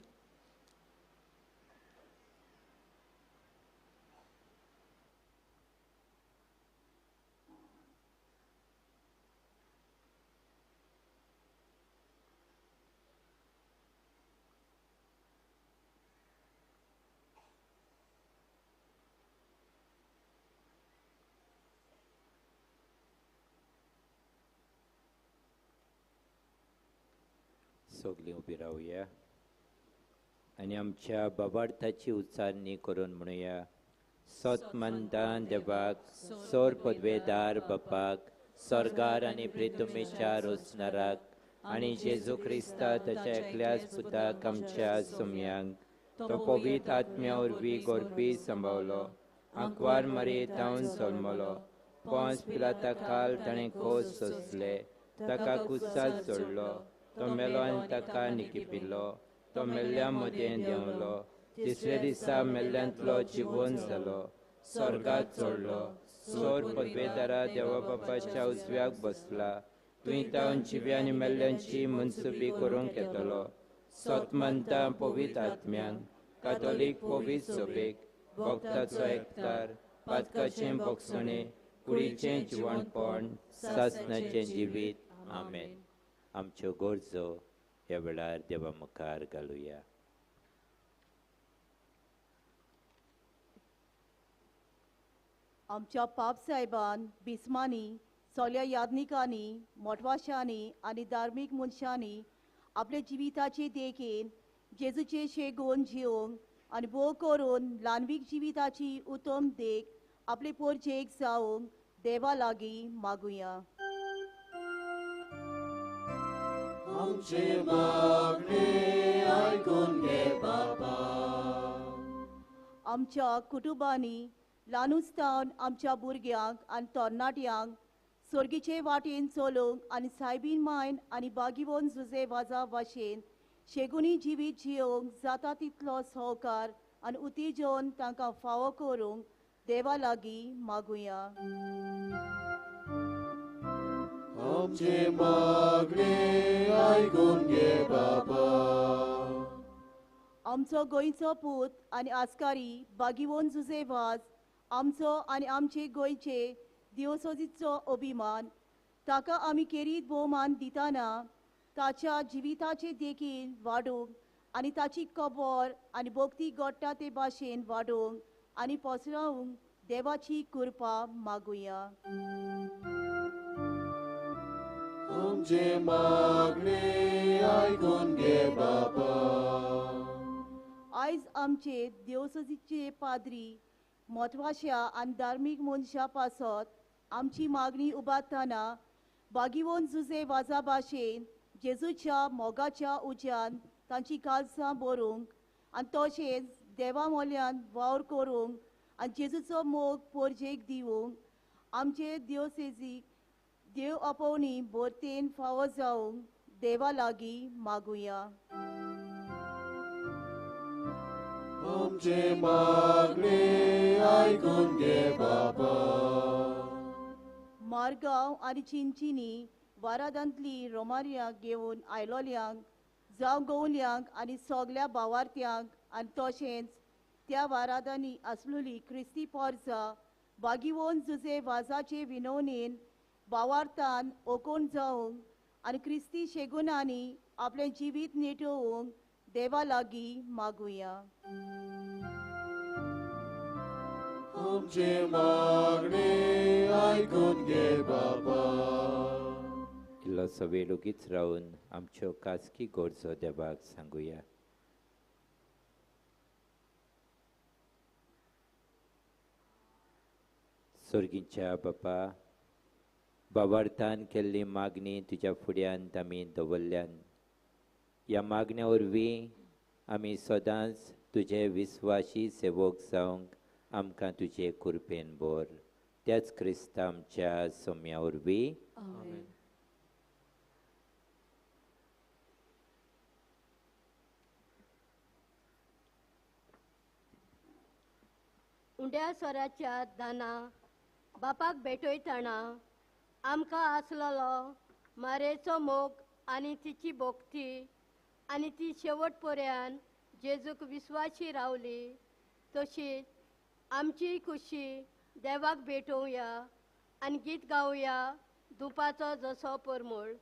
सगळीं उबी रावया आनी आमच्या बाबार्थाची उच्चारणी करून म्हणुया सतमंतान देवाक सोर पदवेदार बापाक स्वर्गार आनी प्रितुमेच्या रोसनाराक आनी जेजू क्रिस्ता ताच्या एकल्याच पुताक आमच्या सुमयांक तो पवित्र आत्म्या वरवीं गोरपी सांबाळलो आंकवार मरयेतावन जल्मलो पोंस पिलाता काल ताणें खोस सोंसले ताका कुसात सोडलो तो मेलो आनी ताका निकिपिल्लो तो मेल्ल्या मदें देंवलो तिसऱ्या दिसा मेल्ल्यांतलो जिवंत जालो स्वर्गात चडलो सोर पदवेदारा देवा बापाच्या उजव्याक बसला थंय तावन जिव्या आनी मेल्ल्यांची मनसुबी करूंक येतलो सतमंता पवित्र आत्म्यांक कातोलीक पवित्र सभेक भक्ताचो एकतार पातकाचें भोगसणें कुडीचें जिवणपण सासणाचें जिवीत आमेन आमच्यो गरजो ह्या वेळार देवा मुखार घालुया आमच्या पाप साहेबान बिस्मांनी सगळ्या याज्ञिकांनी मोठवाशांनी आनी धार्मीक मनशांनी आपल्या जिविताचे देखेन जेजूचे शेगोन जिवंक आनी भोव करून ल्हानवीक जिविताची उत्तम देख आपले पोरचेक जावंक देवा लागीं मागुया आमचे मागणे आयकून घे बाबा आमच्या कुटुंबांनी ल्हानूसतावन आमच्या भुरग्यांक आनी तरणाट्यांक सर्गीचे वाटेन चलोवंक आनी सायबीन मायन आनी बागीवोन झुजे वाजा भाशेन शेगुनी जिवीत जियोवंक जाता तितलो सहकार आनी उतेजन तांकां फावो करूंक देवा लागीं मागुया आमचे मागणे ऐकून घे बाबा. आमचो गोंयचो पूत आनी आस्कारी बागीवोन जुझेवाज आमचो आनी आमचे गोंयचे दिवसोजीचो अभिमान ताका आमी केरीत भोवमान दिताना ताच्या जिविताचे देखील वाडोवंक आनी ताची कबर आनी भक्ती घडटा ते भाशेन वाडोवंक आनी पसरावंक देवाची कृपा मागुया. आमचे मागणे ऐकून घे बाबा. आयज आमचे दिवसोजीचे पाद्री म्हत्वाच्या आनी धार्मीक मनशा पासत आमची मागणी उबारतना बागीवोन जुझे वाजा भाशेन जेजूच्या मोगाच्या उज्यान तांची काळजां बरोवंक आनी तशेंच देवा मोल्यान वावर करूंक आनी जेजूचो मोग पोरजेक दिवंक आमचे दिवसेजीक देव आपोवणी बोरतेन फावो जावंक देवा लागीं मागुया. आमचे मागणे ऐकून घे बाबा. मारगांव आनी चिंचिनी वारादांतली रोमारियांक घेवन आयलोल्यांक जावं गोवल्यांक आनी सगल्या भावार्थ्यांक आनी तशेंच त्या वारादांनी आसलेली क्रिस्ती पोरसां बागीवोन जुझे वाजाचे विनवणेन भावार्थान ओकोण जावंक आनी क्रिस्ती शेगुनांनी आपलें जिवीत नेटोवंक देवा लागीं मागुया. आमचे मागणे ऐकून घे बाबा. इल्लोसो वेळ उगीच रावन आमच्यो खासगी गरजो देवाक सांगुया. सर्गीच्या बापा, भावार्थान केल्ली मागणी तुज्या फुड्यांत आमी दवरल्यान ह्या मागण्या वरवीं आमी सदांच तुजे विस्वासी सेवक जावंक आमकां तुजे कृपेन बोर. त्याच क्रिस्त आमच्या सोम्या वरवीं उंड्या स्वराच्या दाना बापाक भेटयतना आमकां आसलोलो मारेचो मोग आनी तिची भोक्ती आनी ती शेवट पर्यान जेजूक विस्वाशी रावली तशीच आमची खुशी देवाक भेटोवया आनी गीत गावया धुपाचो जसो परमळ.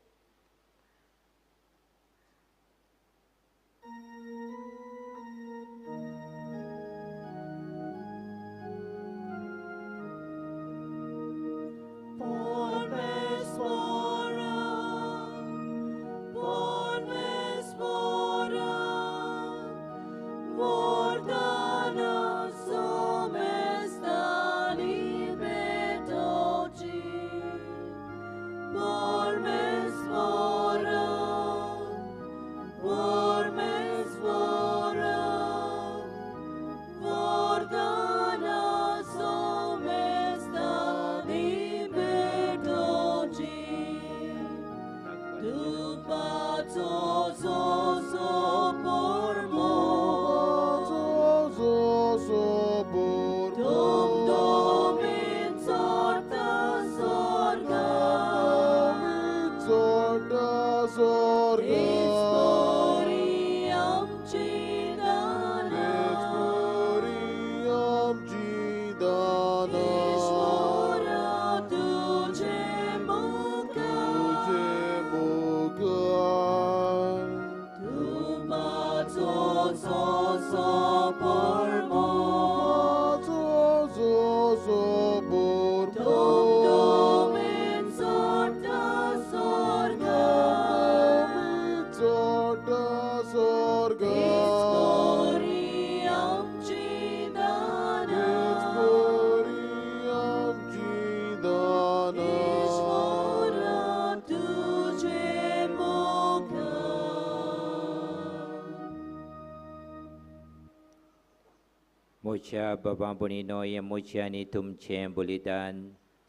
मोच्या बाबा भणीनो हें मोचे आनी तुमचें बलिदान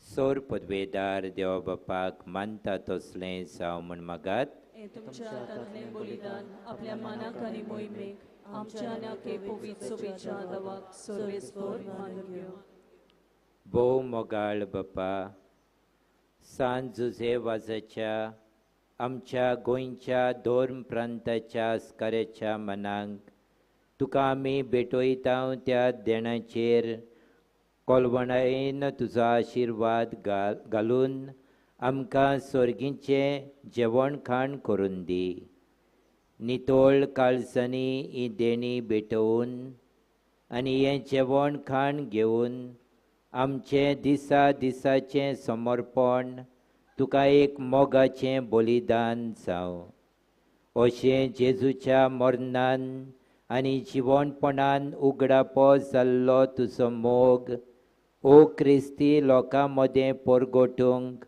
सोर पदवेदार देवा बापाक मानता तसलें जावं म्हण मागात. तुमच्या हातांतलें बलिदान आपल्या मनाक आनी मोहिमेक आमच्या आनी पवित्र सोबीच्या देवाक सर्वेस्वर मान घेवं. भोव मोगाळ बापा, सान जुझेवाजाच्या आमच्या गोंयच्या धोर्म प्रांताच्या अस्काऱ्याच्या मनांक तुका आमी भेटयता त्या देणाचेर कोलवणायेन तुजो आशिर्वाद घालून आमकां स्वर्गीचें जेवण खाण करून दी. नितोळ काळजांनी ही देणी भेटवून आनी हें जेवण खाण घेवन आमचें दिसाचें समर्पण तुका एक मोगाचें बलिदान जावं. अशें जेजूच्या मरणान आनी जिवणपणान उगडापो जाल्लो तुजो मोग ओ क्रिस्ती लोकां मदें परगटूंक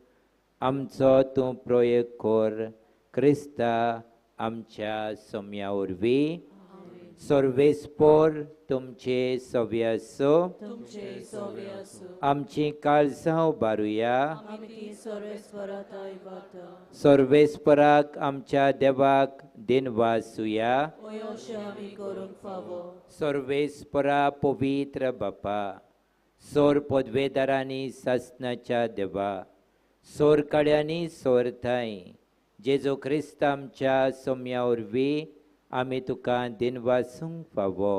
आमचो तूं प्रयोग कर. क्रिस्ता आमच्या सोम्या वरवीं. सर्वेस्पोर तुमचे सव्य आसो. आमची काळजां उबारुया. सर्वेस्पराक आमच्या देवाक दिनवासुया. सर्वेस्परा पवित्र बापा, सोर पदवेदारांनी सासणाच्या देवा, सोर काड्यांनी सोरताय जेजू क्रिस्त आमच्या सोम्या वरवीं आमी तुका दिनवासूंक फावो.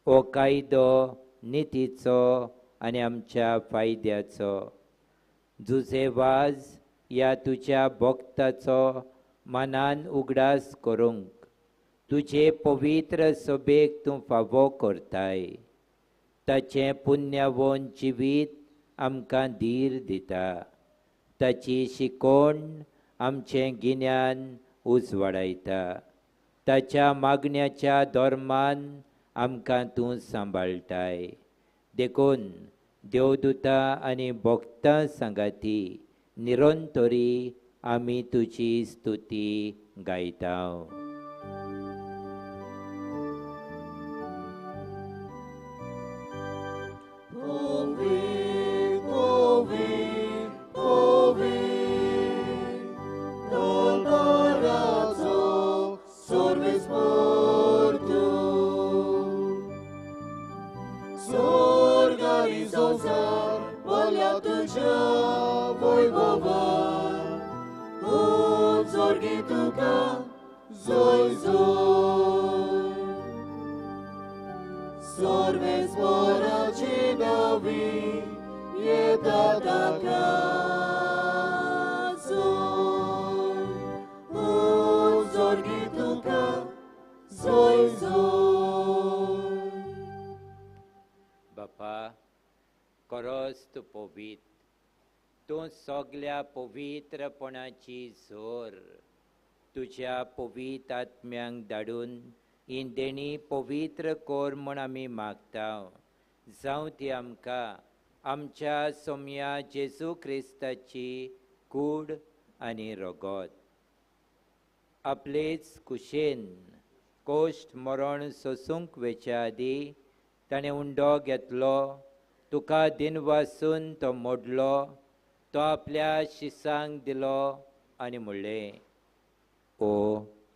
ओ कायदो नितीचो आनी आमच्या फायद्याचो जुजे वाज ह्या तुज्या भक्ताचो मनान उगडास करूंक तुजे पवित्र सभेक तूं फावो करताय. ताचें पुण्यवोन जिवीत आमकां धीर दिता. ताची शिकोण आमचें गिन्यान उजवाडायता. ताच्या मागण्याच्या धर्मान आमकां तूं सांबाळटाय. देखून देवदूतां आनी भक्तां सांगाती निरंतरी आमी तुजी स्तुती गायता. बापा, खरोच तूं पवित्र. तूं सगल्या पवित्रपणाची झोर तुज्या पवित्र आत्म्यांक धाडून ही देणी पवित्र कोर म्हूण आमी मागता. जावं ती आमकां आमच्या सोम्या जेजू क्रिस्ताची कूड आनी रगत. आपलेच कुशेन कोश्ट मरण सोसूंक वेच्या आदी ताणें उंडो घेतलो. तुका दिनवासून तो मोडलो. तो आपल्या शिसांक दिलो आनी म्हणलें, ओ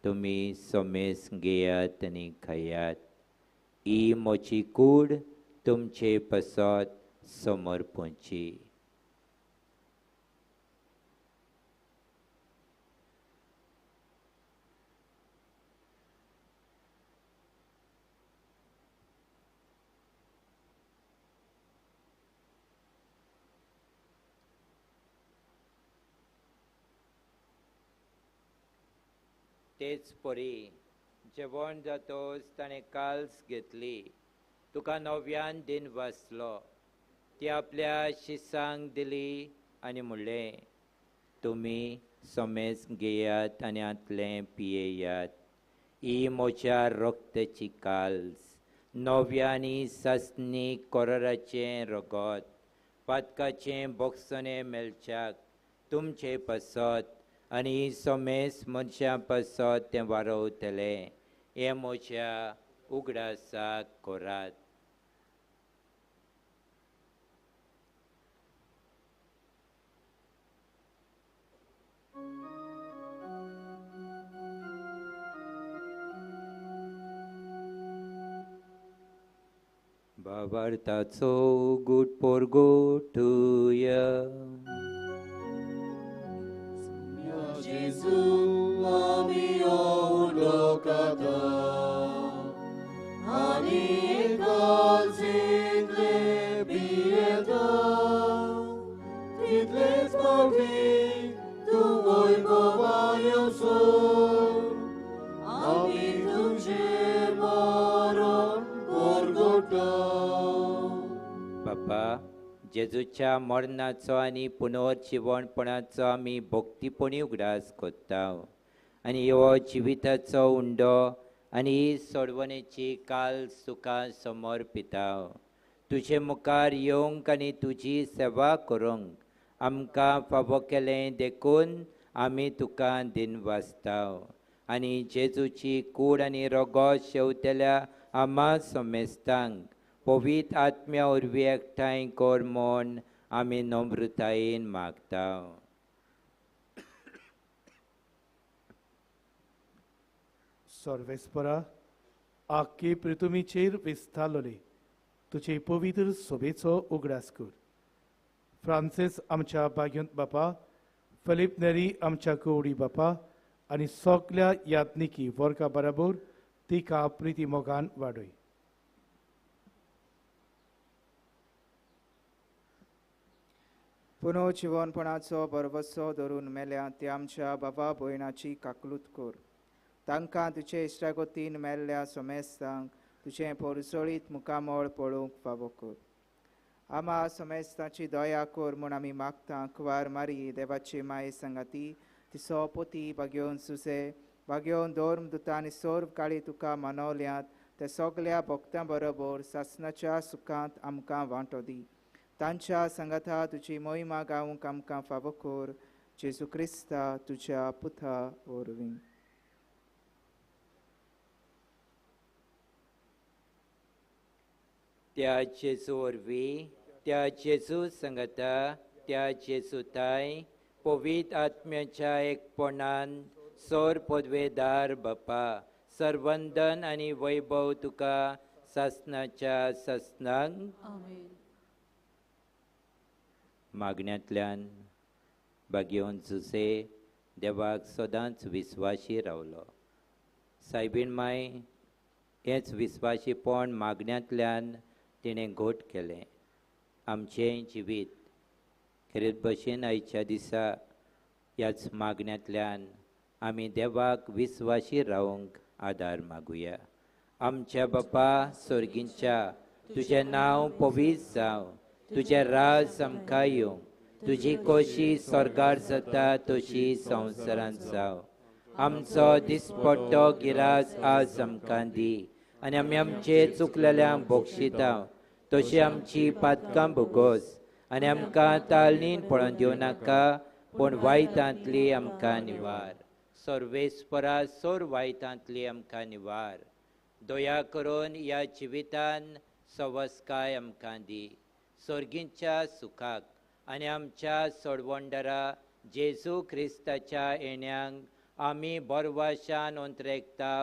तुमी सोमेस घेयात आनी खायात. ही म्हजी कूड तुमचे पासत समर्पणची. तेच परी जेवण जातोच ताणें काल्स घेतली. तुका नव्यान दिन वाचलो. ती आपल्या शिसांक दिली आनी म्हणलें, तुमी सोमेस घेयात आनी आतलें पियेयात. ही म्हज्या रक्ताची काल्स, नव्या आनी सासणी कोराराचें रगत, पातकाचें बोगसणें मेलच्याक तुमचे पासत आनी सोमेस मनशां पासत तें वारवतलें. हें म्हज्या उगडासाक करात. भावार्थाचो गुट पोरगोटुया. Jesu आमी ओळखता आनी काळजीतले भियेता तितलेच फावटी तूं वैभवान येवसोर आमी तुजेर मरण परगटा बापा जेजूच्या मरणाचो आनी पुनर्जीवणपणाचो आमी भक्तीपणी उगडास कोत्ता आनी ह्यो जिविताचो उंडो आनी सोडवणेची काल सुखां समर्पिता तुजे मुखार येवंक आनी तुजी सेवा करूंक आमकां फावो केलें देखून आमी तुका दिनवासता आनी जेजूची कूड आनी रगो शेवतेल्या आमा सोमेस्तांक पवित्र आत्म्या उर्वी एकठांय कर म्हूण आमी नम्रतायेन मागता सर्वेस्परा आख्खे पृथ्वीचेर विस्तारलोले तुजे पवित्र सोबेचो उगडास कर फ्रांसीस आमच्या भाग्यवंत बापा फिलिप नेरी आमच्या कवडी बापा आनी सगल्या यात्निकी वर्गा बरोबर तिका प्रिती मोगान वाडय पुनर्जीवनपणाचो बरवसो धरून मेल्या ते आमच्या बाबा भयणाची काकलूत कर तांकां तुजे इश्टागतीन मेल्ल्या सोमेस्तांक तुजें परसळीत मुखामळ पळोवंक फावो कर आमा सोमेस्तांची दया कर म्हूण आमी मागता कुवार मारी देवाची माये संगाती तिचो पोती भाग्योन सुसे भाग्योन धर्म दुतांनी सर्व काळी तुका मानवल्यांत ते सगल्या भक्तां बरोबर सासणाच्या सुखांत आमकां वांटो दी तांच्या संगाता तुजी मोहिमा गावंक आमकां फावो कर जेजू क्रिस्ता तुज्या पुता वरवीं त्या जेजू वरवीं त्या जेजू संगता त्या जेजूताय पवित्र आत्म्याच्या एकपणान सोर पदवेदार बापा सर्वंदन आनी वैभव तुका सासणाच्या सासणांक मागण्यांतल्यान भाग्योन जुसे देवाक सदांच विस्वाशी रावलो सायबीण माय हेच विस्वाशीपण मागण्यांतल्यान तिणें घोट केलें आमचें जिवीत खरेच भशेन आयच्या दिसा ह्याच मागण्यांतल्यान आमी देवाक विस्वाशी रावंक आदार मागुया आमच्या बापा सर्गींच्या तुजें नांव पवित्र जावं तुजें राज आमकां येवं तुजी खोशी स्वर्गार जाता तशी संवसारांत जावं आमचो दिसपट्टो गिरास आज आमकां दी आनी आमी आमचे चुकलेल्यांक बक्षिता तशी आमची पातकां भोगोस आनी आमकां ताळणीन पडोवन दिवं नाका पूण वायटांतली आमकां निवार सर्वेस्परा सोर वायटांतली आमकां निवार दया करून ह्या जिवितान सवस्काय आमकां दी सर्गींच्या सुखाक आनी आमच्या सोडवंडरा जेजू क्रिस्ताच्या येण्याक आमी बरवाशान अंतरेकता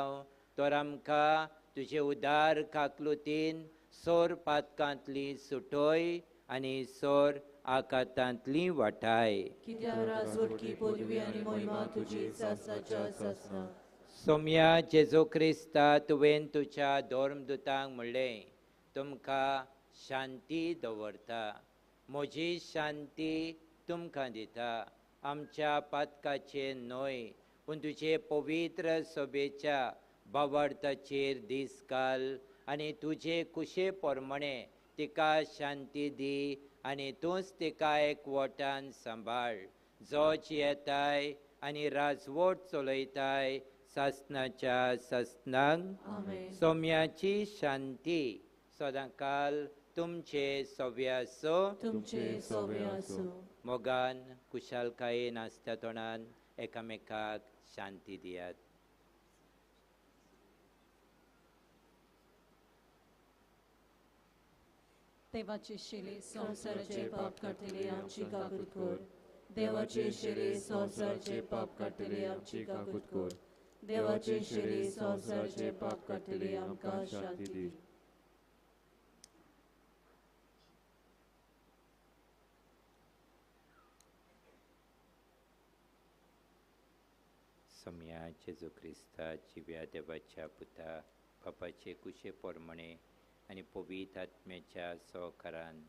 तर आमकां तुजे उदार काकलुतीन सोर पातकांतली सुटोय आनी सोर आकातांतली वाटाय सोम्या जेजू क्रिस्ता तुवें तुज्या धर्मदुतांक म्हणलें तुमकां शांती दवरता म्हजी शांती तुमकां दिता आमच्या पातकाचेर न्हय पूण तुजे पवित्र सोबेच्या बावार्थाचेर दीस घाल आनी तुजे कुशे प्रमाणे तिका शांती दी आनी तूंच तिका एकवटान सांबाळ जोच येताय आनी राजवट चलयताय सासणाच्या सासणांक सोम्याची शांती सदांकाल तुमचे सव्यासो मोगान कुशालकायेन आसता तोंडान एकामेकाक शांती दियात देवाचे शेले संसाराचे पाप काढलेले आमची काकूत कर देवाचे शेले संसाराचे पाप काढलेले आमची काकूत कर देवाचे शेले संसाराचे पाप काढलेले आमकां शांती दी सम्या जेजू क्रिस्ता जिव्या देवाच्या पुता बापाचे कुशे पोरमणे आनी पवित्र आत्म्याच्या सहकारान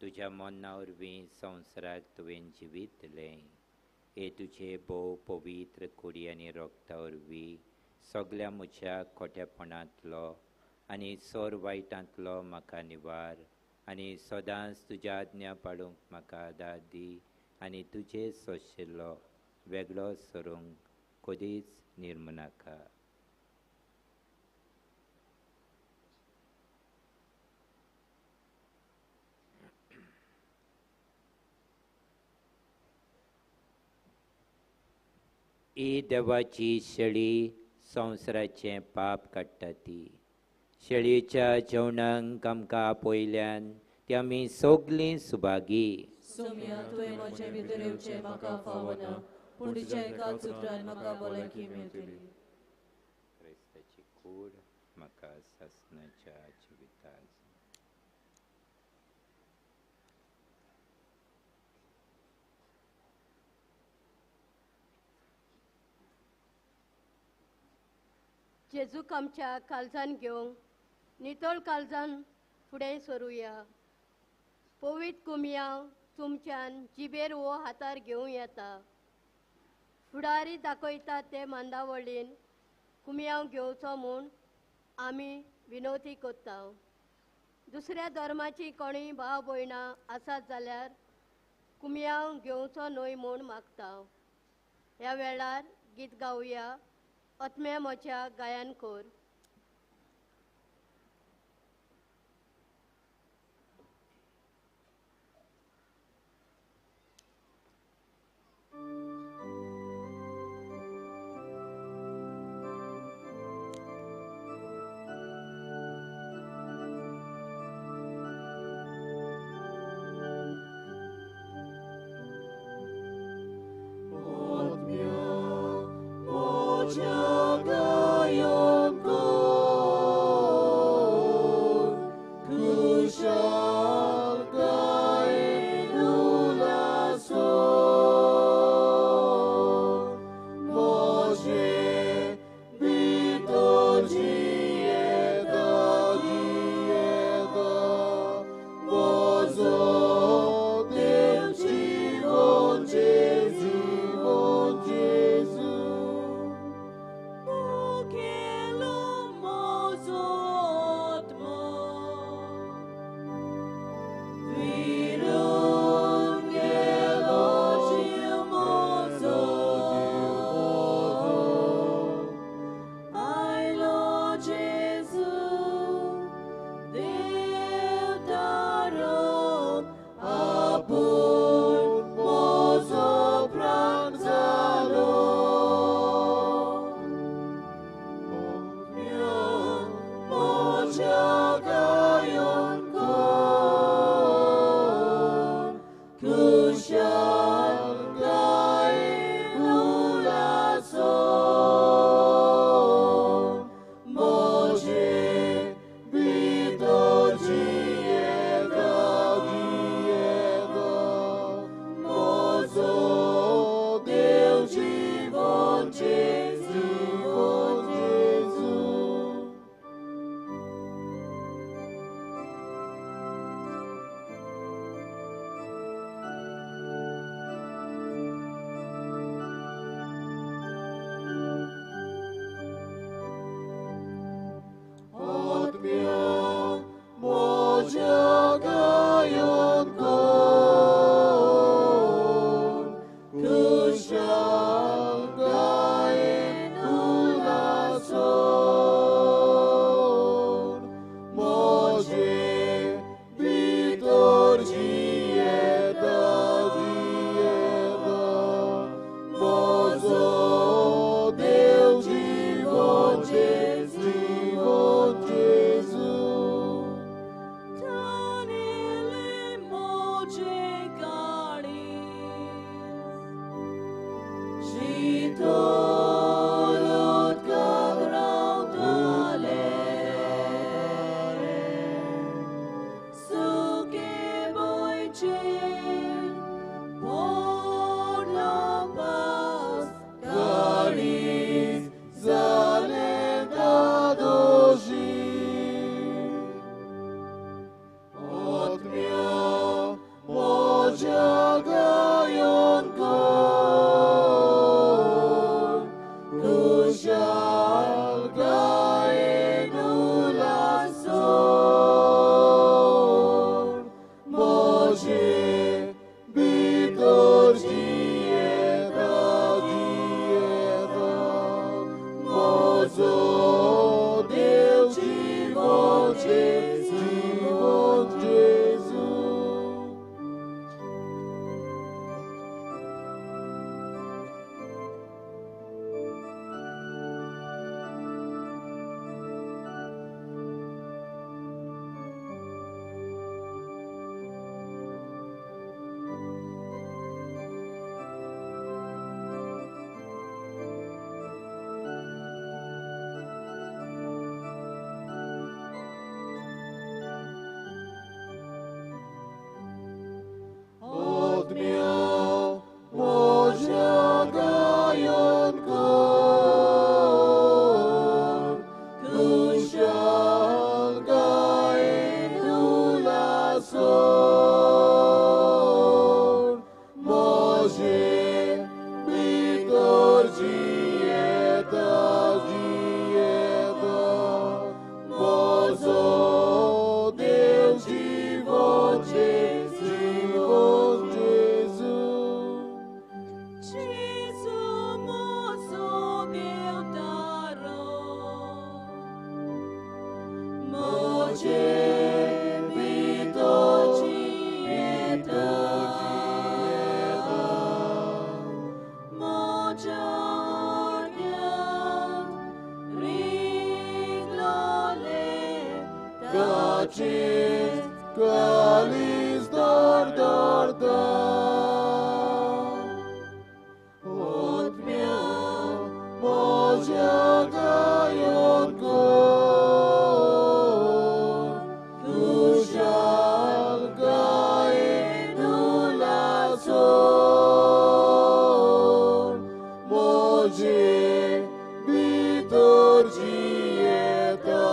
तुज्या मना वरवीं संवसाराक तुवें जिवीत दिलें हे तुजे भोव पवित्र कुडी आनी रोगता वरवीं सगळ्या म्हज्या खोटेपणांतलो आनी सोर वायटांतलो म्हाका निवार आनी सदांच तुज्या आज्ञा पाळूंक म्हाका दाद दी आनी तुजे सोशिल्लो वेगळो सरूंक कधीच निर्मनाका. ही देवाची शेळी संवसाराचें पाप काडटा ती. शेळयेच्या जेवणाक आमकां आपयल्यान ती आमी सगळीं सुभागी. सोम्या तुवें म्हजें भितर येवचें म्हाका फावना, पूण तुज्या एकाच उतरान म्हाका भलायकी मेळटली. क्रिस्ताची कूड म्हाका सासणाच्या जिवितांत. जेजूक आमच्या काळजान घेवंक नितळ काळजान फुडें सरुया. पवित्र कुमयां तुमच्यान जिबेर वो हातार घेवं येता. फुडारी दाखयता ते मांदावळीन कुमयां घेवचो म्हूण आमी विनवती करता. दुसऱ्या धर्माची कोणी भाव भयणां आसात जाल्यार कुमयां घेवचो न्हय म्हूण मागता. ह्या वेळार गीत गावया. आत्म्या म्हज्या गायन कर. Glory. म्हजो देव जीवन जेजू Kalis dar dar dar Od mea moja gayon gor Kushal gae nulasor Moje bitor jieta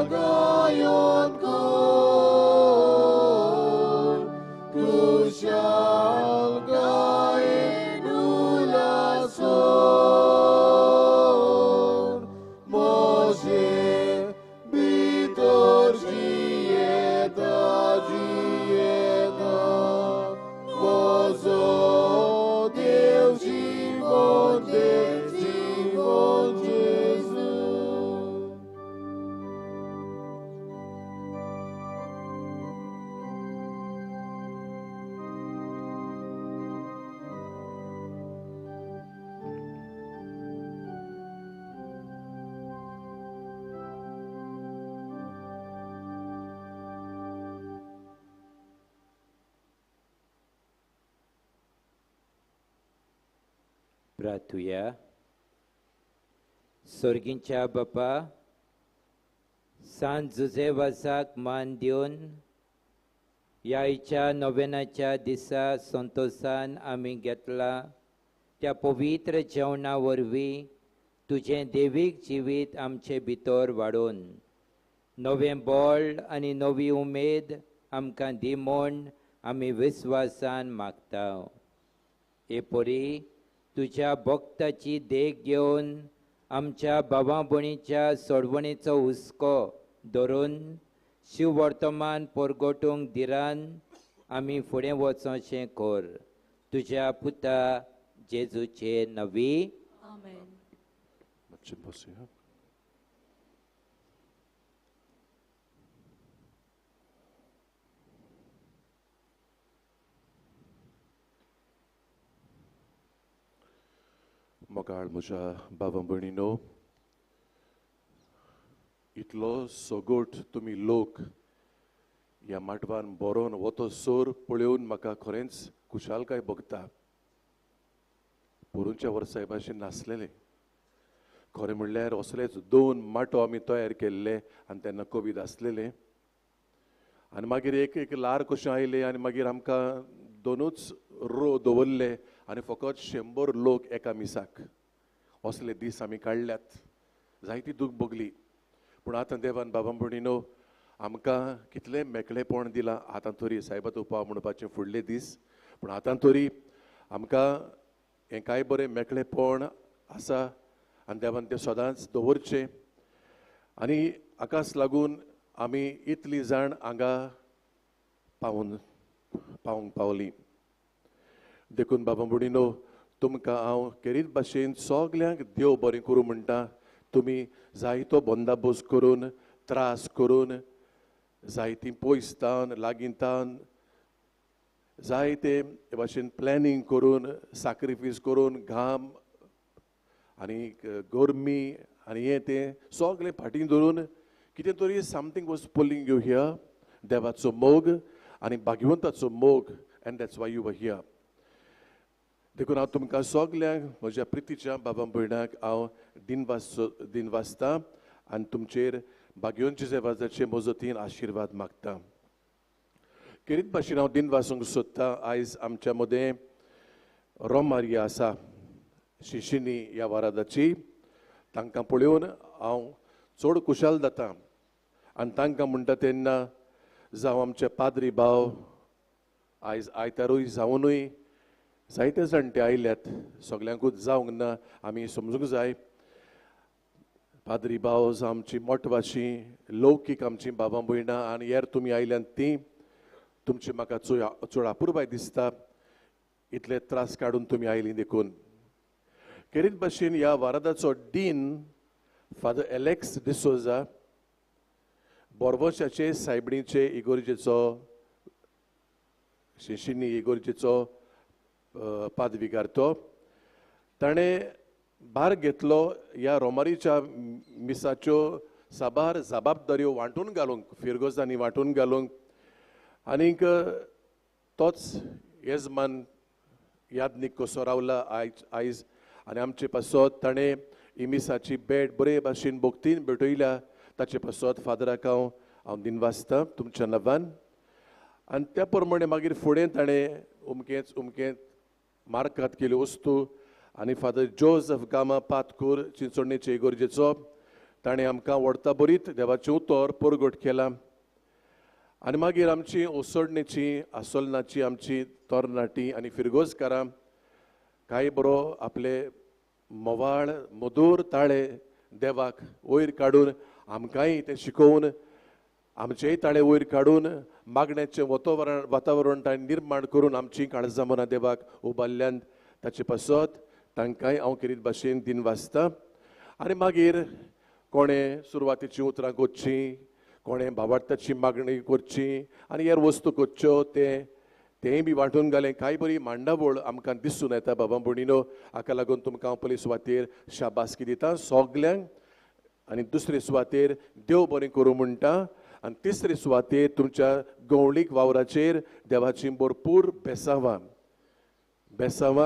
gayon kor Kushal gae nulasor Moje bitor jieta Mozo Deus জীবন Jesu प्रार्थूया. स्वर्गींच्या बापा, सांत जुझेवासाक मान दिवन ह्या नोवेनाच्या दिसा संतोषान आमी घेतला त्या पवित्र जेवणा वरवीं तुझें देवीक जिवीत आमचे भितर वाडोवन नवें बळ आनी नवी उमेद आमकां दी म्हूण आमी विस्वासान मागता. एपरी तुझ्या भक्ताची देख घेवन आमच्या भावा भयणीच्या सोडवणेचो हुस्को धरून शिव वर्तमान परगटूंक दिरान आमी फुडें वचोचें कर. तुझ्या पुता जेजूचे नवी. आमेन. मातशें बसूया. मोगाळ म्हज्या भावा भयणीनो, इतलो सोगोट तुमी लोक ह्या माटवान बरोवन वतो सोर पळोवन म्हाका खरेंच खुशालकाय भोगता. पोरूंच्या वर्सा हे भाशेन नासलेले. खरें म्हणल्यार असलेच 2 माटो आमी तयार केल्ले आनी तेन्ना कोवीड आसलेलें आनी मागीर एक ल्हार कशें आयलें आनी मागीर आमकां 2च रो दवरले आनी फकत 100 लोक एका मिसाक असले दीस आमी काडल्यात जायती दूख भोगली पूण आतां देवान बाबा भयणीनो आमकां कितलें मेकळेपण दिलां आतां तरी सायबा तुपा म्हणपाचें फुडले दीस पूण आतां तरी आमकां हें कांय बरें मेकळेपण आसा आनी देवान तें सदांच दवरचें आनी हाकाच लागून आमी इतली जाण हांगा पावूंक पावलीं देखून बाबा भयणीनो तुमकां हांव खेरीत भाशेन सगल्यांक देव बरें करूं म्हणटा तुमी जायतो बंदाबोस करून त्रास करून जायतीं पयसतान लागींतान जायते भाशेन प्लॅनिंग करून सॅक्रिफीस करून घाम आनी गरमी आनी हें तें सगळें फाटीं धरून कितें तरी something was pulling you here देवाचो मोग आनी भाग्यवंताचो मोग end that's why you were here देखून हांव तुमकां सगल्यांक म्हज्या प्रितीच्या बाबा भयणाक हांव दिनवासतां आनी तुमचेर भाग्यवंत जेवाजाचे मजतीन आशिर्वाद मागता खेरीत भाशेन हांव दिनवासूंक सोदतां आयज आमच्या मदें रोमारिया आसा शिशिनी ह्या वारादाची तांकां पळोवन हांव चड खुशाल जाता आनी तांकां म्हणटा तेन्ना जावं आमचे पाद्री भाव आयज आयतारूय जावनूय जायते जाणटे आयल्यात सगल्यांकूच जावंक ना आमी समजूंक जाय पाद्री भाव जावं आमची मोठवाशी लौकीक आमची बाबा भयणां आनी हेर तुमी आयल्यात तीं तुमची म्हाका चड अपुरबाय दिसता इतले त्रास काडून तुमी आयलीं देखून खेरीत भाशेन ह्या वारादाचो डीन फादर एलेक्स डिसोजा बोरवोशाचे सायबणीचे इगोर्जेचो शिशिनी इगोर्जेचो पादविकार तो ताणें भार घेतलो ह्या रोमारीच्या मिसाच्यो साबार जबाबदाऱ्यो वांटून घालूंक फिरगोजांनी वांटून घालूंक आनीक तोच येजमान यादनीक कसो रावला आयज आनी आमचे पासत ताणें ही मिसाची भेट बरे भाशेन भोगतीन भेटयल्या ताचे पासत फादराक हांव दिनवासतां तुमच्या नव्यान आनी त्या प्रमाणे मागीर फुडें ताणें उमकें मार्कात केल्यो वस्तू आनी फादर जोझफ गामा पातकूर चिंचोणेचे इगोर्जेचो ताणें आमकां व्हरता बरीत देवाचें उतर परगट केलां आनी मागीर आमची ओसोडणेची आसोलनाची आमची तरणाटी आनी फिरगोजकारां कांय बरो आपले मोवाळ मधूर ताळे देवाक वयर काडून आमकांय तें शिकोवन आमचेय ताळे वयर काडून मागण्याचें वातावरण ताणें निर्माण करून आमची काळजां मनां देवाक उबारल्यान ताचे पासत तांकांय हांव खेरीत भाशेन दिनवासतां आनी मागीर कोणें सुरवातेचीं उतरां कोच्चीं कोणें भावार्थाची मागणी करची आनी हेर वस्तू करच्यो तेंय बी वांटून घालें कांय बरी मांडावळ आमकां दिसून येता बाबा भयणीनो हाका लागून तुमकां हांव पयले सुवातेर शाबासकी दितां सगल्यांक आनी दुसरे सुवातेर देव बरें करूं म्हणटा आनी तिसरे सुवातेर तुमच्या गवळीक वावराचेर देवाची भरपूर बेसांवां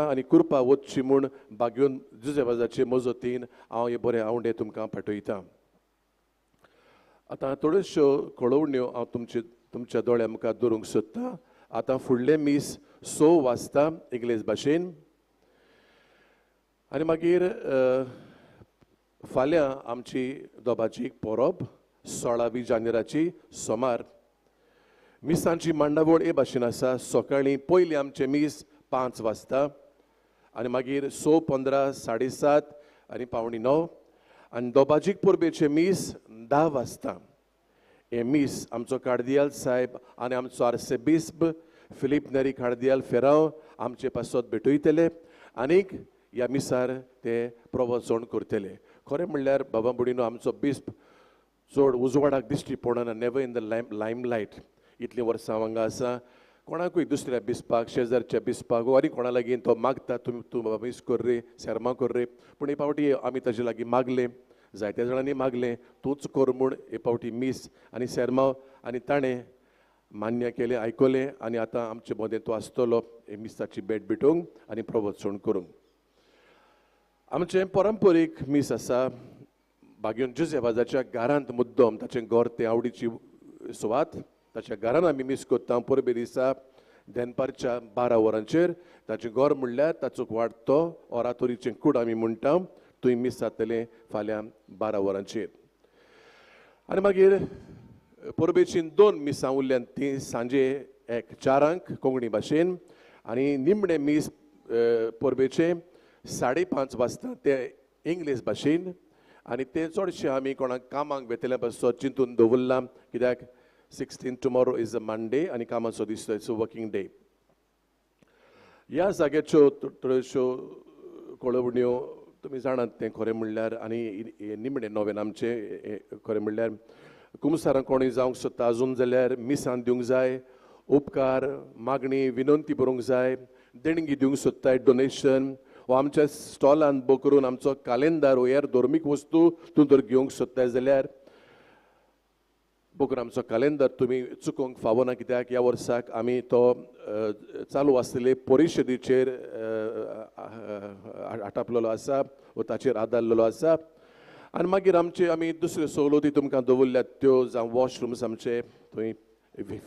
आनी कृपा वचची म्हूण भाग्यवंत जुजेवाजाचे मजतीन हांव हे बरें आवडे तुमकां पाठयतां आतां थोड्योश्यो कळवण्यो हांव तुमच्या दोळ्या मुखार दवरूंक सोदतां आतां फुडले मीस 6 वाजता इंग्लीश भाशेन आनी मागीर फाल्यां आमची दोबाची परब 16 जानेराची सोमार मिसांची मांडावळ हे भाशेन आसा सकाळीं पयलीं आमचें मीस 5 वाजता आनी मागीर 6:15 7:30 आनी 8:45 आनी दोबाजीक परबेचें मीस 10 वाजता हे मीस आमचो कार्दियाल साहेब आनी आमचो आर्सेबिस्प फिलीप नेरी कार्दियाल फेरांव आमचे पासत भेटयतले आनीक ह्या मिसार ते प्रवचन करतले खरें म्हणल्यार बाबा बुडीनो आमचो बिस्प चड उजवाडाक दिश्टी पडना नेवर इन द लायमलायट इतलीं वर्सां हांगा आसा कोणाकूय दुसऱ्या बिस्पाक शेजारच्या बिस्पाक वा आनी कोणा लागीं तो मागता तूं बाबा मीस कर रे सेर्मा कर रे पूण हे फावटी आमी ताजे लागीं मागलें जायत्या जाणांनी मागलें तूंच कर म्हूण हे फावटी मीस आनी सेर्मांव आनी ताणें मान्य केलें आयकलें आनी आतां आमचे मदें तो आसतलो हे मिसाची भेट भेटोवंक आनी प्रवचन करूंक आमचें पारंपरीक मीस आसा बागेवन जुजेवाजाच्या घरांत मुद्दम ताचें घर तें आवडीची सुवात ताच्या घरान आमी मीस कोत्ता परबे दिसा दनपारच्या 12 वरांचेर ताचें घर म्हणल्यार ताचो वाडतो ओरातोरीचें कूड आमी म्हणटा थंय मीस जातलें फाल्यां 12 वरांचेर आनी मागीर परबेचीं 2 मिसां उरल्यान तीं सांजे 4 कोंकणी भाशेन आनी निमणे मीस परबेचे 5:30 वाजता ते इंग्लीश भाशेन आनी ते चडशे आमी कोणाक कामाक बेतल्या पासो चिंतून दवरला कित्याक 16 टुमोरो इज अ मंडे आनी कामाचो दीस इट्स अ वर्किंग डे. ह्या जाग्याच्यो थोड्योश्यो कळवण्यो तुमी जाणात तें खरें म्हणल्यार आनी निमणे नोवेन आमचें खरें म्हणल्यार कुमसारां कोणूय जावंक सोदता अजून जाल्यार मिसान दिवंक जाय उपकार मागणी विनंती बरोवंक जाय देणगी दिवंक सोदताय डोनेशन वो आमच्या स्टॉलान बो करून आमचो कालेंदार वो हेर धर्मीक वस्तू तूं जर घेवंक सोदताय जाल्यार बघून आमचो कालेंदार तुमी चुकोवंक फावना कित्याक ह्या वर्साक आमी तो चालू आसलेले परिशदेचेर आटापलेलो आसा वो ताचेर आदारलेलो आसा आनी मागीर आमी दुसऱ्यो सवलती तुमकां दवरल्यात त्यो जावं वॉशरूम्स आमचे थंय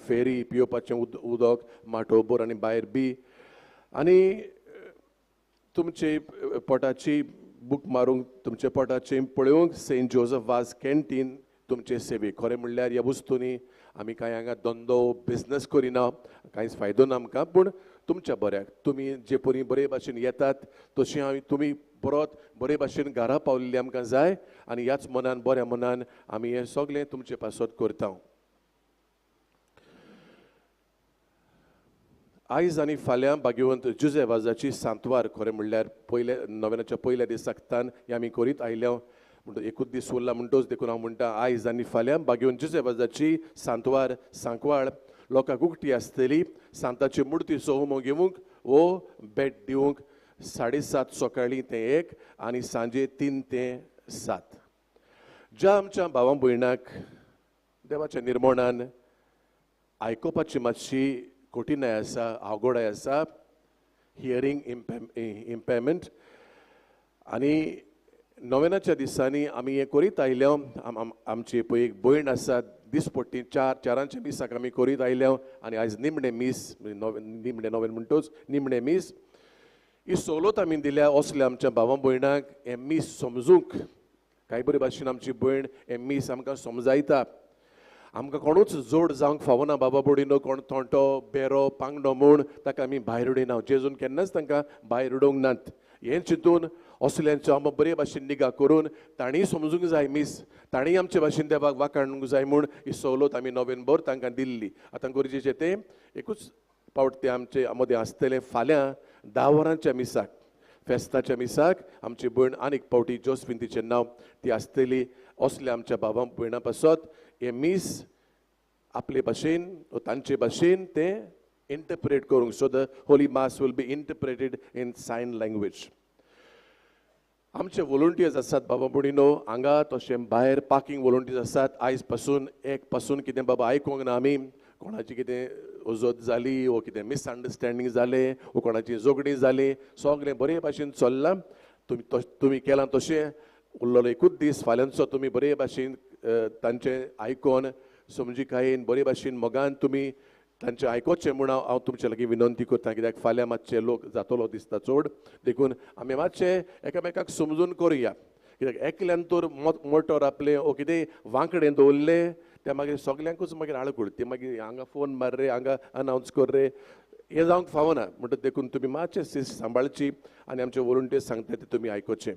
फेरी पिवपाचें उदक माटोबर आनी भायर बी आनी तुमचे पोटाची बूक मारूंक तुमचे पोटाचें पळोवंक सेंट जोसेफ वाज कॅन्टीन तुमचे सेवेक खरें म्हणल्यार ह्या वस्तूंनी आमी कांय हांगा धंदो बिजनस करिना कांयच फायदो ना आमकां पूण तुमच्या बऱ्याक तुमी जे परी बरे भाशेन येतात तशी तुमी परत बरे भाशेन घरा पावलेली आमकां जाय आनी ह्याच मनान बऱ्या मनान आमी हें सगळें तुमचे पासत करता. आयज आनी फाल्यां भाग्यवंत जुजेवाजाची सांतवार खरें म्हणल्यार नोवेनाच्या पयल्या दिसाकतान हें आमी करीत आयल्या म्हणटून एकूच दीस उरला म्हणटोच देखून हांव म्हणटा आयज आनी फाल्यां भाग्यवंत जुजेवाजाची सांतवार सांकवाळ लोकांक उक्ती आसतली सांताची मुर्ती सोहमो घेवंक वो भेट दिवंक 7:30 सकाळीं ते 1 आनी सांजे 3 ते 7. ज्या आमच्या भावां भयणाक देवाच्या निर्मोणान आयकोपाची मातशी कठीणाय आसा आवगोडाय आसा हियरींग इम्पेयरमेंट आनी नोवेनाच्या दिसांनी आमी हें करीत आयल्या आमची पळय एक भयण आसा दिसपट्टी 4 मिसाक आमी करीत आयल्या आनी आयज निमणे मीस निमणे नोवेन म्हणटोच निमणे मीस ही सवलत आमी दिल्या असल्या आमच्या भावां भयणांक हें मीस समजूंक कांय बरे भाशेन आमची भयण हें मीस आमकां समजायता आमकां कोणूच जोड जावंक फावना बाबा बुडीनो कोण थोंटो बेरो पांगडो म्हूण ताका आमी भायर उडयना जेजून केन्नाच तांकां भायर उडोवंक नात हें चिंतून असल्यांचो आमी बरे भाशेन निगा करून तांणीय समजूंक जाय मीस तांणीय आमचे भाशेन देवाक वाखाणूंक जाय म्हूण ही सवलत आमी नोव्हेंबर तांकां दिल्ली. आतां गरजेचें तें एकूच पावट तें आमचे मदें आसतलें फाल्यां 10 वरांच्या मिसाक फेस्ताच्या मिसाक आमची भयण आनीक पावटी जोसफीन तिचें नांव ती आसतली असल्या आमच्या भावां भयणां पासत हे मीस आपले भाशेन तांचे भाशेन तें इंटरप्रेट करूंक so the holy mass will be interpreted in sign language. आमचे वॉलंटियर्स आसात बाबा बुडीनो हांगा तशें भायर पार्किंग वॉलंटियर्स आसात आयज पासून 1 पासून कितें बाबा आयकूंक ना आमी कोणाची कितें उजत जाली वो कितें मिसअंडरस्टँडींग जालें वो कोणाची झगडी जाली सगळें बरे भाशेन चल्लां तुमी केलां तशें उरलेलो एकूच दीस फाल्यांचो तुमी बरे भाशेन तांचें आयकोन समजिकायेन बरे भाशेन मोगान तुमी तांचें आयकोचें म्हूण हांव तुमचे लागीं विनंती करतां कित्याक फाल्यां मातशे लोक जातलो दिसता चड देखून आमी मातशें एकामेकाक समजून करुया कित्याक एकल्यान तर मोटोर आपलें ओ कितें वांकडें दवरलें तें मागीर सगल्यांकूच मागीर आळकूड ते मागीर हांगा फोन मार रे हांगा अनावन्स कर रे हें जावंक फावना म्हणटा देखून तुमी मातशें शिस्त सांबाळची आनी आमचे वॉलंटियर्स सांगता तें तुमी आयकोचें.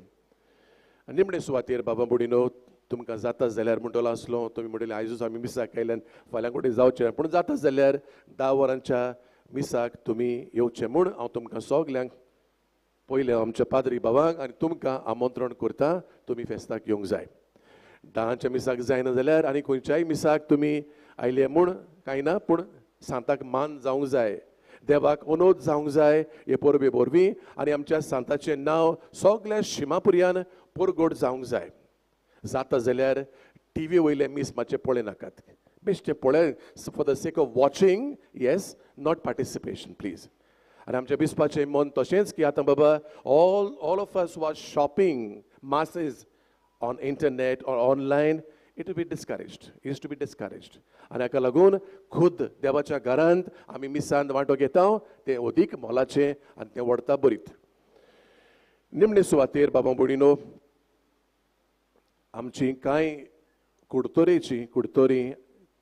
निमणे सुवातेर बाबा बुडीनो तुमकां जाता जाल्यार म्हणटलो आसलो तुमी म्हणटले आयजूच आमी मिसाक आयल्यान फाल्यां कोणें जावचें पूण जाता जाल्यार 10 वरांच्या मिसाक तुमी येवचें म्हूण हांव तुमकां सगल्यांक पयलें आमच्या पाद्री भावांक आनी तुमकां आमंत्रण करता तुमी फेस्ताक येवंक जाय. 10च्या मिसाक जायना जाल्यार आनी खंयच्याय मिसाक तुमी आयले म्हूण कांय ना पूण सांताक मान जावंक जाय देवाक अनोद जावंक जाय हे परबे वरवीं आनी आमच्या सांताचें नांव सगळ्या शिमापुर्यान परगोड जावंक जाय. जाता जाल्यार टीव्ही वयले मीस मातशे पळय नाकात बेश्टे पळय for the sake of watching yes not participation please आनी आमच्या बिस्पाचें मन तशेंच की आतां बाबा all of us was shopping masses on internet or online. It will be discouraged, is to be discouraged. आनी हाका लागून खुद देवाच्या घरांत आमी मिसांत वांटो घेता तें अदीक मोलाचें आनी तें व्हरता बरीत. निमणे सुवातेर बाबा भयणीनो, आमची कांय कुडतोरी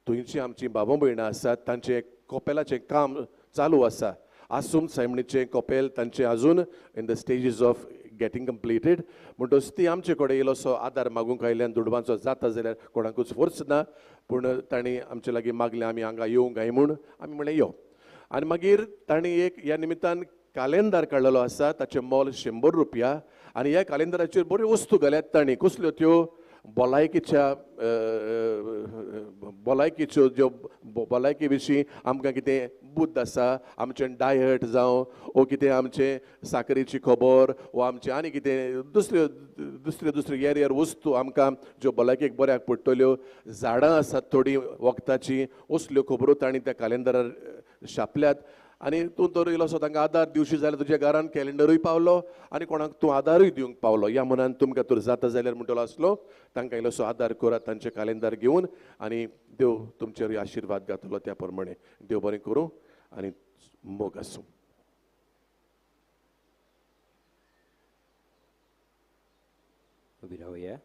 थंयची आमची बाबा भयणां आसात, तांचें कोपेलाचें काम चालू आसा. आसूम सायमणीचें कोपेल तांचें आजून in the stages of getting completed. म्हणटच ती आमचे कडेन इल्लोसो आदार मागूंक आयल्यान दुडवांचो जाता जाल्यार कोणाकूच फोर्स ना, पूण तांणी आमचे लागीं मागलें आमी हांगा येवंक गाय म्हूण. आमी म्हणलें यो. आनी मागीर तांणी एक ह्या निमित्तान कॅलेंडर काडलेलो आसा, ताचें मोल ₹100. आनी ह्या कॅलेंडराचेर बऱ्यो वस्तू घाल्यात तांणी. कसल्यो त्यो? भलायकेच्यो ज्यो भलायके विशीं आमकां कितें बुद्ध आसा, आमचें डायट जावं वो कितें आमचें साकरेची खबर वा आमचें आनी कितें दुसऱ्यो येर वस्तू आमकां ज्यो भलायकेक बऱ्याक पडटल्यो, झाडां आसात थोडीं वखदाची, असल्यो खबरो तांणी त्या कॅलेंडरार छापल्यात. आनी तूं तर इल्लोसो तांकां आदार दिवची जाल्यार तुज्या घरान कॅलेंडरूय पावलो आनी कोणाक तूं आदारूय दिवंक पावलो. ह्या मनान तुमकां तर जाता जाल्यार म्हणटलो आसलो तांकां इल्लोसो आदार करात तांचें कॅलेंडर घेवन. आनी देव तुमचेरूय आशिर्वाद घातलो त्या प्रमाणे. देव बरें करूं आनी मोग आसूं. उबी रावया.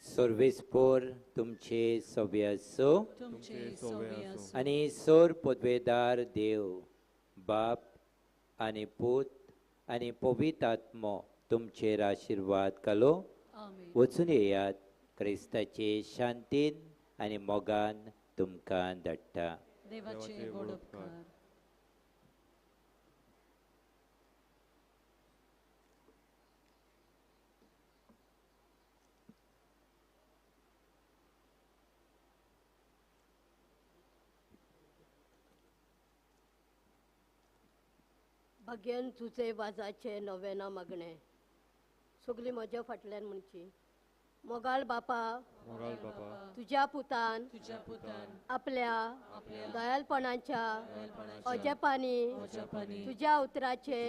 सर्वेस्पोर तुमचे सोबे आसो आनी सोर पदवेदार देव बाप आनी पूत आनी पवित्र आत्मो तुमचेर आशिर्वाद घालो. वचून येयात. क्रिस्ताचे शांतीन आनी मोगान तुमकां धाडटा. देवाचे गोड उपकार. भगेन तुजे वाजाचे नोवेना मागणे सगली म्हज्या फाटल्यान म्हणची. मोगाळ बापा, तुज्या पुतान आपल्या दयाळपणाच्या अजेपांनी तुज्या उतराचे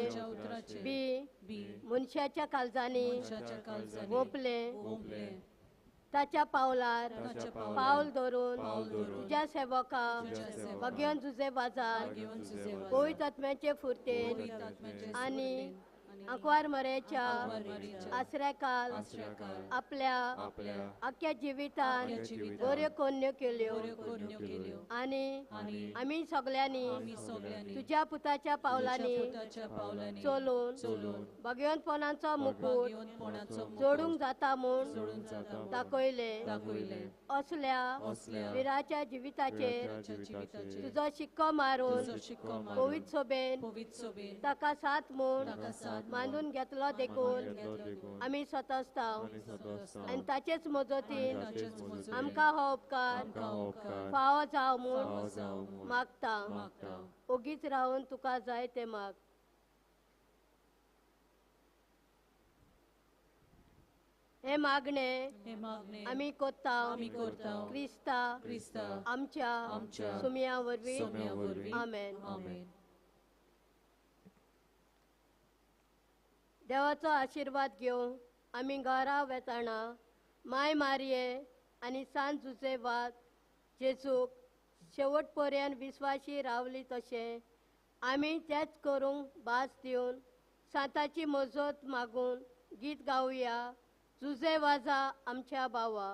बी मनशाच्या काळजांनी ओपले. ताच्या पावलार पावल धरून तुज्या सेवका भगेन तुजे वाजार पवित्र आत्म्याचे फुर्तेन आनी आंकवार मरेच्या आश्रयकाल आपल्या आख्या जिवितान बऱ्यो कोन्यो केल्यो. आनी आमी सगळ्यांनी तुज्या पुताच्या पावलांनी चलून भगवंतपणाचो मुकूट जोडूंक जाता म्हूण दाखयले. असल्या विराच्या जिविताचेर तुजो शिक्को मारून पवित्र सोबेन ताका साथ म्हूण मांडून घेतलो देखून आमी स्वतस्ता आनी ताचेच मजतीन आमकां हो उपकार फावो जाव म्हूण मागता. ओगीच रावन तुका जाय ते माग. हे मागणे आमी कोत्ता क्रिस्ता आमच्या सुमया वरवीं. आमेन. देवाचो आशिर्वाद घेवंक आमी घरा वेताना माय मारये आनी सांत जुजे वाद जेजूक शेवट पर्यंत विस्वाशी रावली तशें आमी तेच करूंक भास दिवन सांताची मजत मागून गीत गावया. जुजे वाजा आमच्या भावा.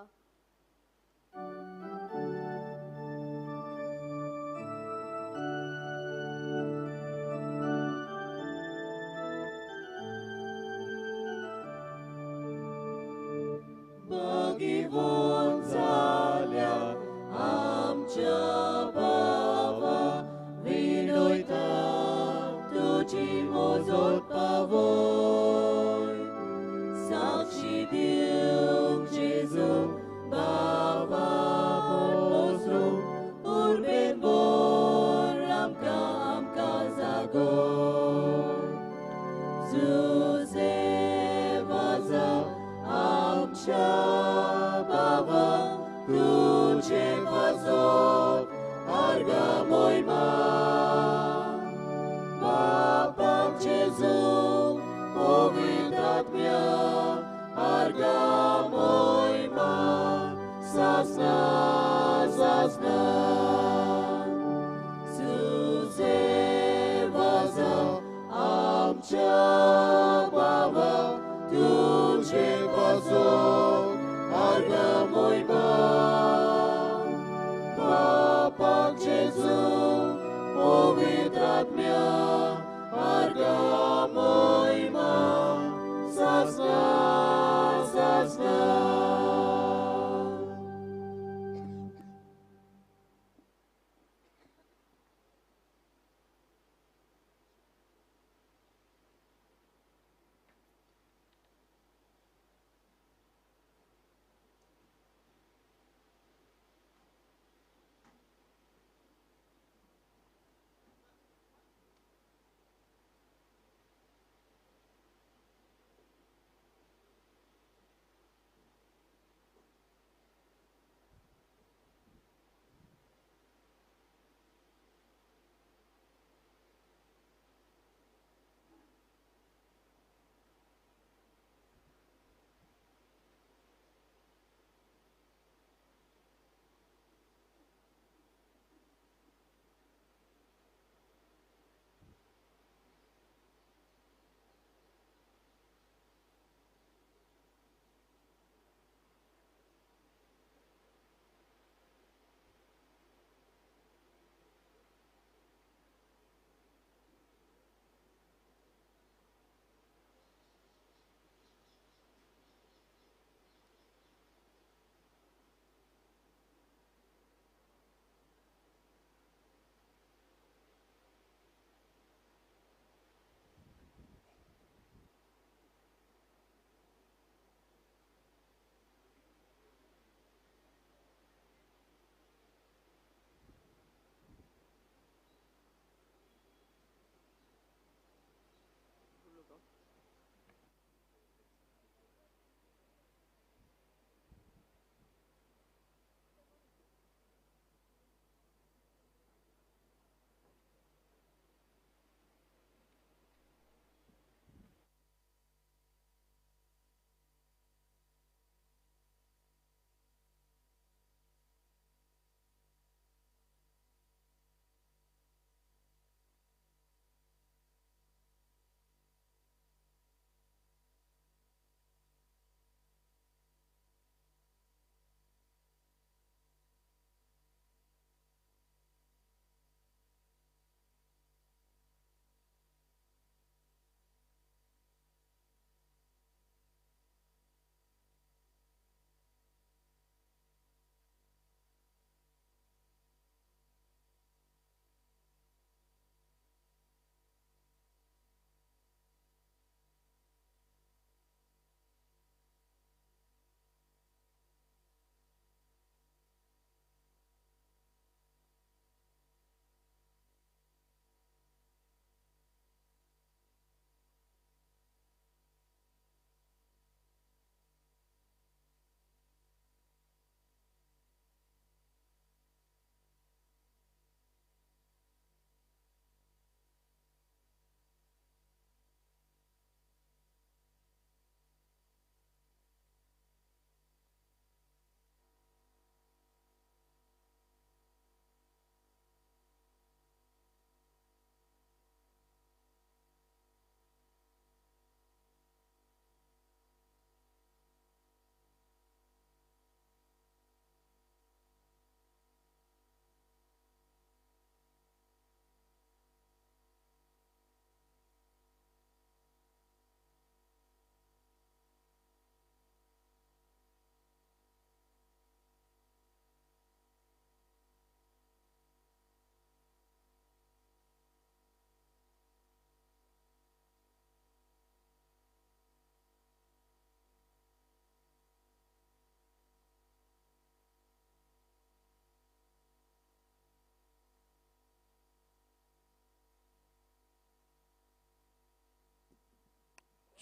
Bagivon zalia amcia baba vinoita tuci mozot pavoi sakshi diuk Jesu baba pozru urben bor amka zagor zuze vaza amcia baba tuce vazot arga moima Jesu, păvitrat-mea, arga moima, sasna, sasna. Suze vaza, amcia baba, tuce paso, arga moima. Papa Jesu, păvitrat-mea, arga moima, sasna, sasna.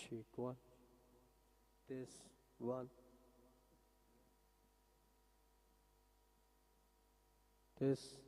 Check one. This one. This.